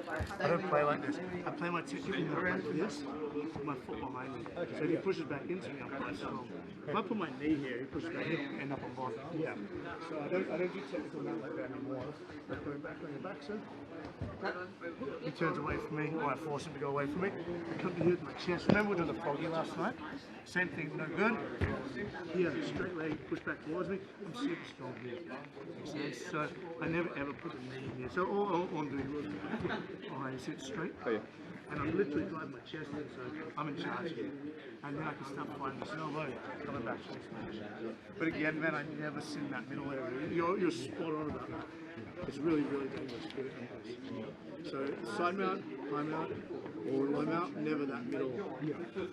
I don't play like this. I play my technical mount like this, with my foot behind me. So if he pushes back into me, I'm quite strong. If I put my knee here, he pushes back in, I'll end up on bottom. Yeah. So I don't do technical mount like that anymore. I'm going back on your back, sir. He turns away from me, or I force him to go away from me. I come to here with my chest. Remember we did the foggy last night? Same thing, no good. Here, straight leg, push back towards me. I'm super strong here. Makes sense? So I never ever put the knee in here. So all I'm doing is, I sit straight. And I'm literally driving my chest in, so I'm in charge here. And then I can start finding this elbow, coming back to this position. But again, man, I never sit in that middle area. You're spot on about that. It's really, really dangerous to do it. So side mount, high mount, or low mount, never that middle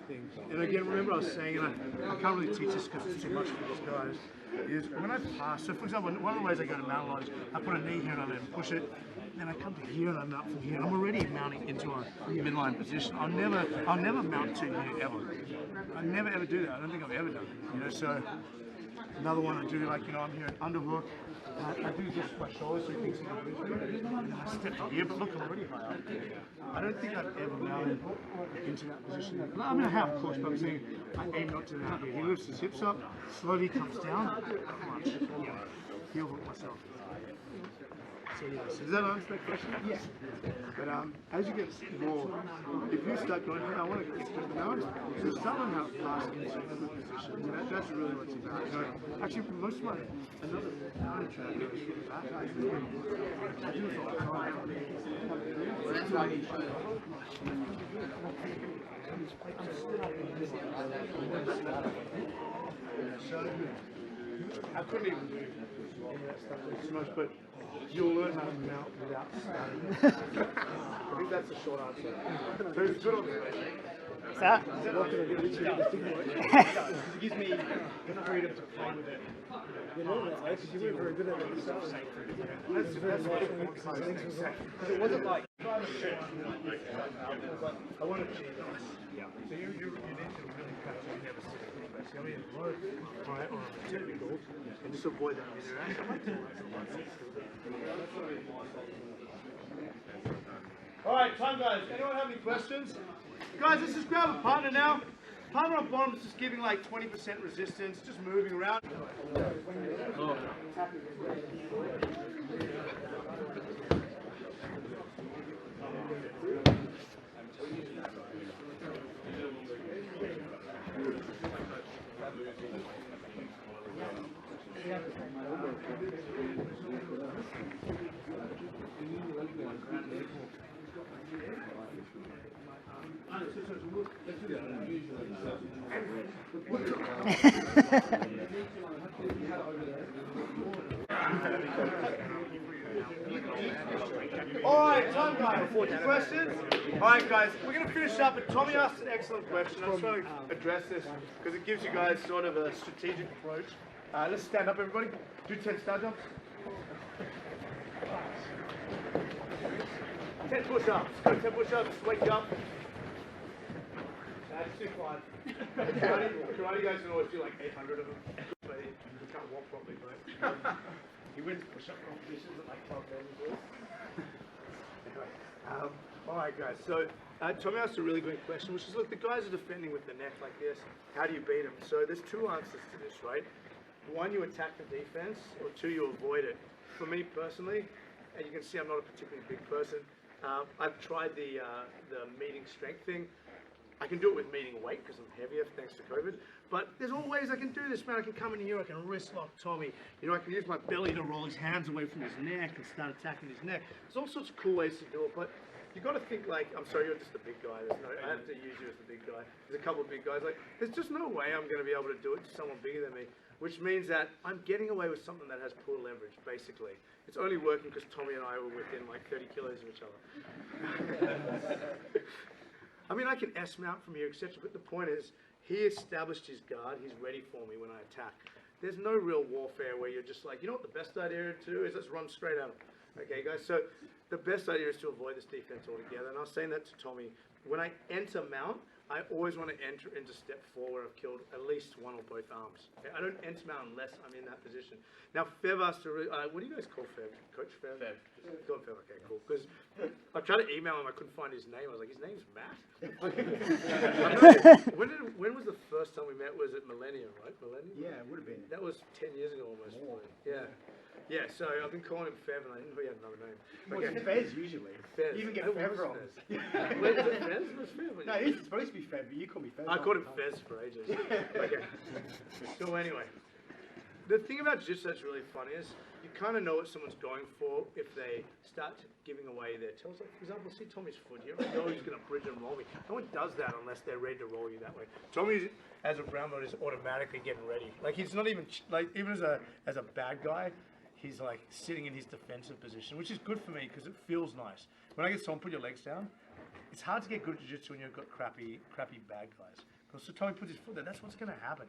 thing. And again, remember I was saying, and I can't really teach this because it's too much for these guys, is when I pass, so for example, one of the ways I go to mount a lot is I put a knee here and I let him push it, then I come to here and I mount from here. I'm already mounting into a midline position. I'll never mount to here ever. I never ever do that. I don't think I've ever done it. You know, so another one I do, like, you know, I'm here at underhook. I do this with my shoulders so he thinks he's a bridge me, and then I step to here, but look, I'm already high up. I don't think I've ever mounted into that position. I mean, I have, of course, but I'm saying I aim not to mount here. He lifts his hips up, slowly comes down, crunch, heel hook myself. So yeah, so does that answer that question? Yeah. But as you get more, if you start going, hey, I want to get to the mountain, so start learning how to pass into good positions. And that's really what's about. You know, actually, most of my, another mountain track goes from the back. I do this all the time. Well, that's why he showed up. So I couldn't even do any of that stuff too much, but you'll learn how to mount without starting. I think that's the short answer. So it's good on the way. That? It gives me the freedom to play with it. You know that, right? Because you weren't very good at it yourself. That's what it wasn't like, I want to cheat. So you need to really cut so you never sit in the I mean, low, high, or technical, and just avoid that interaction. Alright, time guys. Anyone have any questions? Guys, let's just grab a partner now. Partner on bottom is just giving like 20% resistance, just moving around. Oh. Alright, time guys. Questions? Alright guys, we're going to finish up, but Tommy asked an excellent question. I just want to address this because it gives you guys sort of a strategic approach. Let's stand up everybody. Do 10 star jumps. 10 push-ups. Go 10 push-ups. Wake up. That's too fun. Karate guys can always do like 800 of them. But he can't walk properly, right? He wins push-up competitions at like 12 days. Anyway, alright guys, so Tommy asked a really great question, which is, look, the guys are defending with the neck like this. How do you beat them? So there's two answers to this, right? One, you attack the defense, or two, you avoid it. For me personally, and you can see I'm not a particularly big person, I've tried the meeting strength thing. I can do it with meeting weight because I'm heavier thanks to COVID. But there's all ways I can do this, man. I can come in here, I can wrist lock Tommy. You know, I can use my belly to roll his hands away from his neck and start attacking his neck. There's all sorts of cool ways to do it, but you got to think like, I'm sorry, you're just a big guy. I have to use you as the big guy. There's a couple of big guys. Like, there's just no way I'm going to be able to do it to someone bigger than me, which means that I'm getting away with something that has poor leverage, basically. It's only working because Tommy and I were within like 30 kilos of each other. I mean, I can S-mount from here, etc. But the point is, he established his guard. He's ready for me when I attack. There's no real warfare where you're just like, you know what the best idea to do is? Let's run straight at him. Okay, guys? So the best idea is to avoid this defense altogether. And I was saying that to Tommy. When I enter mount, I always want to enter into step 4 where I've killed at least one or both arms. Okay? I don't enter mount unless I'm in that position. Now, Fev asked to, what do you guys call Fev? Coach Fev? Fev. Call him Fev, okay, cool. Because I tried to email him, I couldn't find his name. I was like, his name's Matt? When was the first time we met? Was it Millennium, right? Millennium? Yeah, it would have been. That was 10 years ago almost. Yeah. Yeah, so I've been calling him Fev and I didn't know he had another name. Well, it's Fez usually. Fez. You even get Fev wrong. Where's it Fez? Where's Fev? No, it's supposed to be Fez, but you call me Fez. I called him Fez for ages. Okay. So anyway, the thing about Jiu-Jitsu that's really funny is you kind of know what someone's going for if they start giving away their tells. Like, for example, see Tommy's foot here. I know he's going to bridge and roll me. No one does that unless they're ready to roll you that way. Tommy, as a brown belt, is automatically getting ready. Like, he's not even, like, even as a bad guy, he's like sitting in his defensive position, which is good for me because it feels nice. When I get someone put your legs down, it's hard to get good at jiu-jitsu when you've got crappy bad guys. Because so Tommy puts his foot there, that's what's going to happen.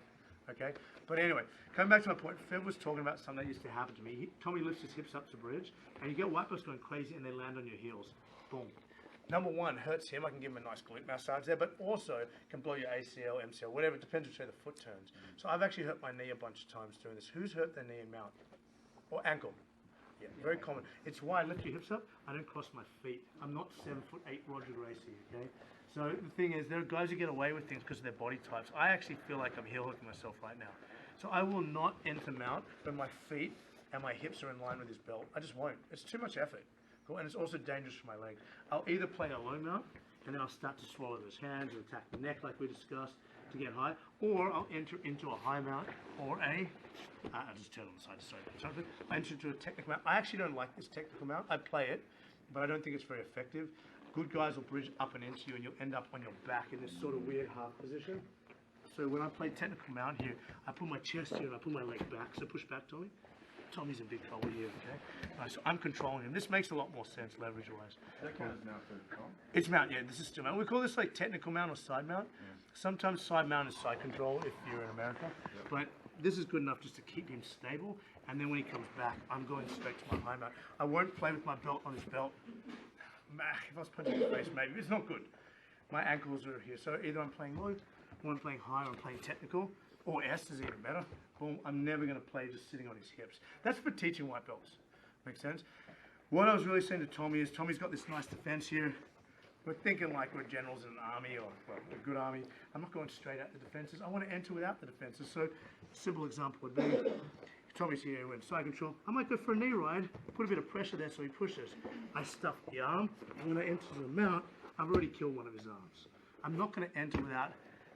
Okay? But anyway, coming back to my point, Fev was talking about something that used to happen to me. Tommy lifts his hips up to bridge, and you get white belts going crazy, and they land on your heels. Boom. Number one, hurts him. I can give him a nice glute massage there, but also can blow your ACL, MCL, whatever. It depends which way the foot turns. So I've actually hurt my knee a bunch of times doing this. Who's hurt their knee in mount? Or ankle? Yeah, very common. It's why I lift your hips up, I don't cross my feet. I'm not 7'8" Roger Gracie, okay? So the thing is, there are guys who get away with things because of their body types. I actually feel like I'm heel hooking myself right now. So I will not enter mount when my feet and my hips are in line with his belt. I just won't. It's too much effort. Cool? And it's also dangerous for my legs. I'll either play a low mount, and then I'll start to swallow those hands and attack the neck like we discussed to get high, or I'll enter into a high mount or I'll just turn on the side to sorry. I enter into a technical mount. I actually don't like this technical mount. I play it, but I don't think it's very effective. Good guys will bridge up and into you, and you'll end up on your back in this sort of weird half position. So when I play technical mount here, I put my chest here and I put my leg back. So push back, Tommy. Tommy's in big trouble here, okay? So I'm controlling him. This makes a lot more sense leverage-wise. That kind of mount for the comp? It's mount, yeah. This is still mount. We call this like technical mount or side mount. Yeah. Sometimes side mount is side control if you're in America. Yep. But this is good enough just to keep him stable. And then when he comes back, I'm going straight to my high mount. I won't play with my belt on his belt. If I was punching his face, maybe. It's not good. My ankles are here. So either I'm playing low, or I'm playing high, or I'm playing technical. Or S is even better. Boom, I'm never going to play just sitting on his hips. That's for teaching white belts. Make sense? What I was really saying to Tommy is, Tommy's got this nice defense here. We're thinking like we're generals in an army or well, a good army. I'm not going straight at the defenses. I want to enter without the defenses. So, a simple example would be, Tommy's here, we're in side control. I might go for a knee ride, put a bit of pressure there so he pushes. I stuff the arm, I'm going to enter the mount. I've already killed one of his arms. I'm not going to enter without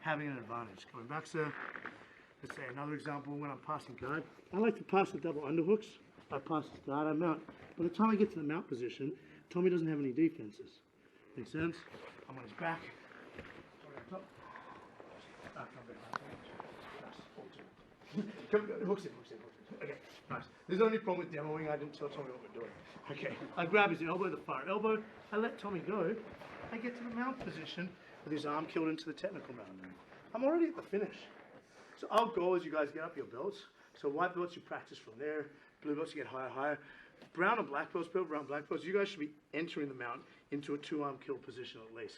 having an advantage. Coming back, sir. Let's say another example when I'm passing guard. I like to pass the double underhooks. I pass his guard, I mount. By the time I get to the mount position, Tommy doesn't have any defenses. Make sense? I'm on his back. Tommy on top. Come back. Nice. Hooks in. Okay, nice. There's only problem with demoing. I didn't tell Tommy what we're doing. Okay, I grab his elbow, the far elbow. I let Tommy go. I get to the mount position with his arm killed into the technical mount. I'm already at the finish. So our goal is you guys get up your belts. So white belts, you practice from there. Blue belts, you get higher. Brown and black belts, purple, brown, black belts, you guys should be entering the mount into a 2-arm kill position at least.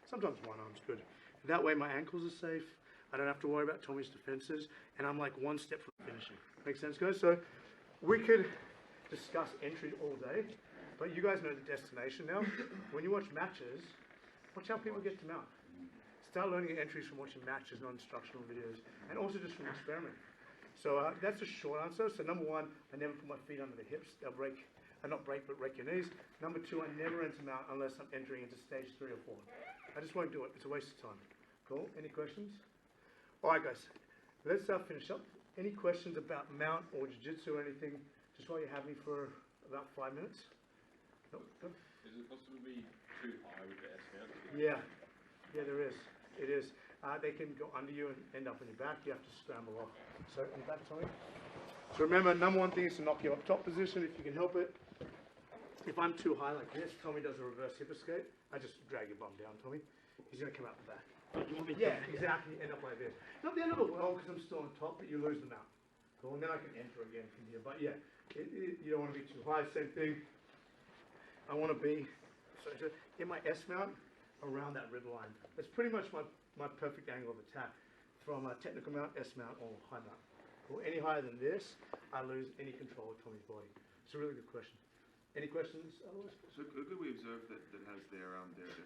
Sometimes 1 arm's good. That way my ankles are safe. I don't have to worry about Tommy's defenses. And I'm like 1 step from finishing. Make sense, guys? So we could discuss entry all day, but you guys know the destination now. When you watch matches, watch how people get to mount. Start learning entries from watching matches, not instructional videos, and also just from experimenting. So that's a short answer. So number 1, I never put my feet under the hips. They'll break, not break, but break your knees. Number 2, I never enter mount unless I'm entering into stage 3 or 4. I just won't do it. It's a waste of time. Cool? Any questions? All right, guys. Let's finish up. Any questions about mount or jiu-jitsu or anything, just while you have me for about 5 minutes? Nope. Go. Is it possible to be too high with the S mount? Yeah, there is. It is. They can go under you and end up on your back. You have to scramble off. So, on your back, Tommy. So remember, number 1 thing is to knock you up top position if you can help it. If I'm too high like this, Tommy does a reverse hip escape. I just drag your bum down, Tommy. He's going to come out the back. Yeah, exactly. End up like this. Not the end of the world because I'm still on top, but you lose them out. Cool. And then I can enter again from here. But yeah, you don't want to be too high. Same thing. I want to be in my S mount around that rib line. That's pretty much my perfect angle of attack from a technical mount, S mount, or high mount. Cool. Any higher than this, I lose any control of Tommy's body. It's a really good question. Any questions otherwise? So could we observe that has their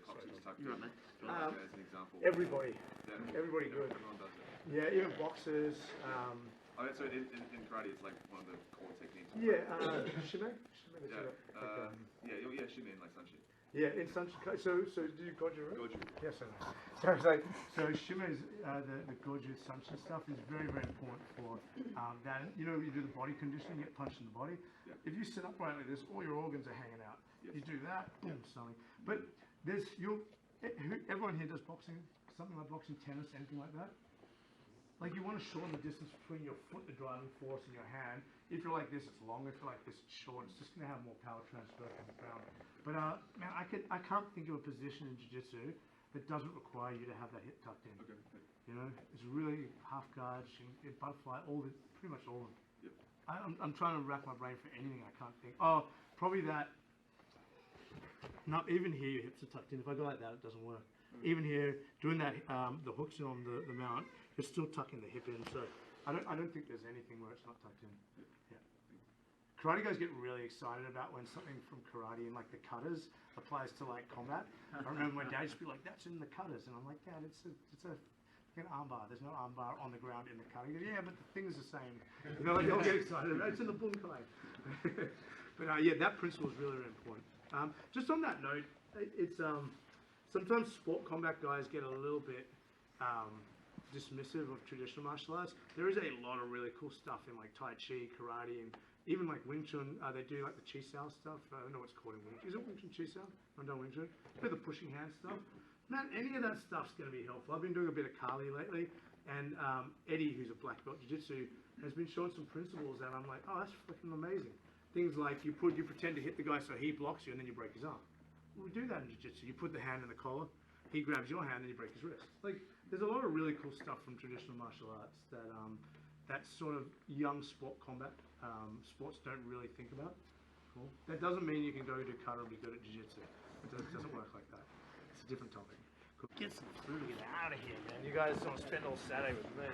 coccyx tucked in? Mate. As an example. Everybody Yeah. good. Everyone does it. Yeah, even boxers. So in karate, it's like one of the core techniques. Yeah, shimei. Shimei in like Sanshin. Yeah, in Sanshin. So do you goju? Right? Goju. Yes, I know. So shimei's the goju Sanshin stuff is very, very important for that. You know, you do the body conditioning, you get punched in the body. Yeah. If you sit upright like this, all your organs are hanging out. Yes. You do that, boom, something. But everyone here does boxing, something like boxing, tennis, anything like that. Like you want to shorten the distance between your foot, the driving force, and your hand. If you're like this, it's long. If you're like this, it's short. It's just going to have more power transfer from the ground. But man, I can't think of a position in jiu-jitsu that doesn't require you to have that hip tucked in. Okay. You know, it's really half guard, butterfly, pretty much all of them. Yep. I'm trying to rack my brain for anything I can't think. Oh, probably that. Not even here, your hips are tucked in. If I go like that, it doesn't work. Even here, doing that, the hooks on the mount, you're still tucking the hip in. So I don't think there's anything where it's not tucked in. Yeah. Karate guys get really excited about when something from karate and like the cutters applies to like combat. I remember my dad used to be like, "That's in the cutters," and I'm like, "Dad, it's an armbar. There's no armbar on the ground in the cutter." He goes, "Yeah, but the thing is the same." You know, like they'll get excited about it. It's in the bunkai. But yeah, that principle is really, really important. Just on that note, it's sometimes sport combat guys get a little bit dismissive of traditional martial arts. There is a lot of really cool stuff in like Tai Chi, karate, and even like Wing Chun. They do like the Chi Sao stuff. I don't know what's called in Wing Chun. Is it Wing Chun Chi Sao? I don't know Wing Chun. Do the pushing hand stuff. Man, any of that stuff's going to be helpful. I've been doing a bit of Kali lately, and Eddie, who's a black belt jiu-jitsu, has been showing some principles that I'm like, oh, that's freaking amazing. Things like you pretend to hit the guy so he blocks you, and then you break his arm. We do that in jiu-jitsu. You put the hand in the collar, he grabs your hand, and you break his wrist. Like, there's a lot of really cool stuff from traditional martial arts that sort of young sport combat sports don't really think about. Cool. That doesn't mean you can go to kata and be good at jiu-jitsu. It doesn't work like that. It's a different topic. Cool. Get some food, get out of here, man. You guys don't spend all Saturday with me.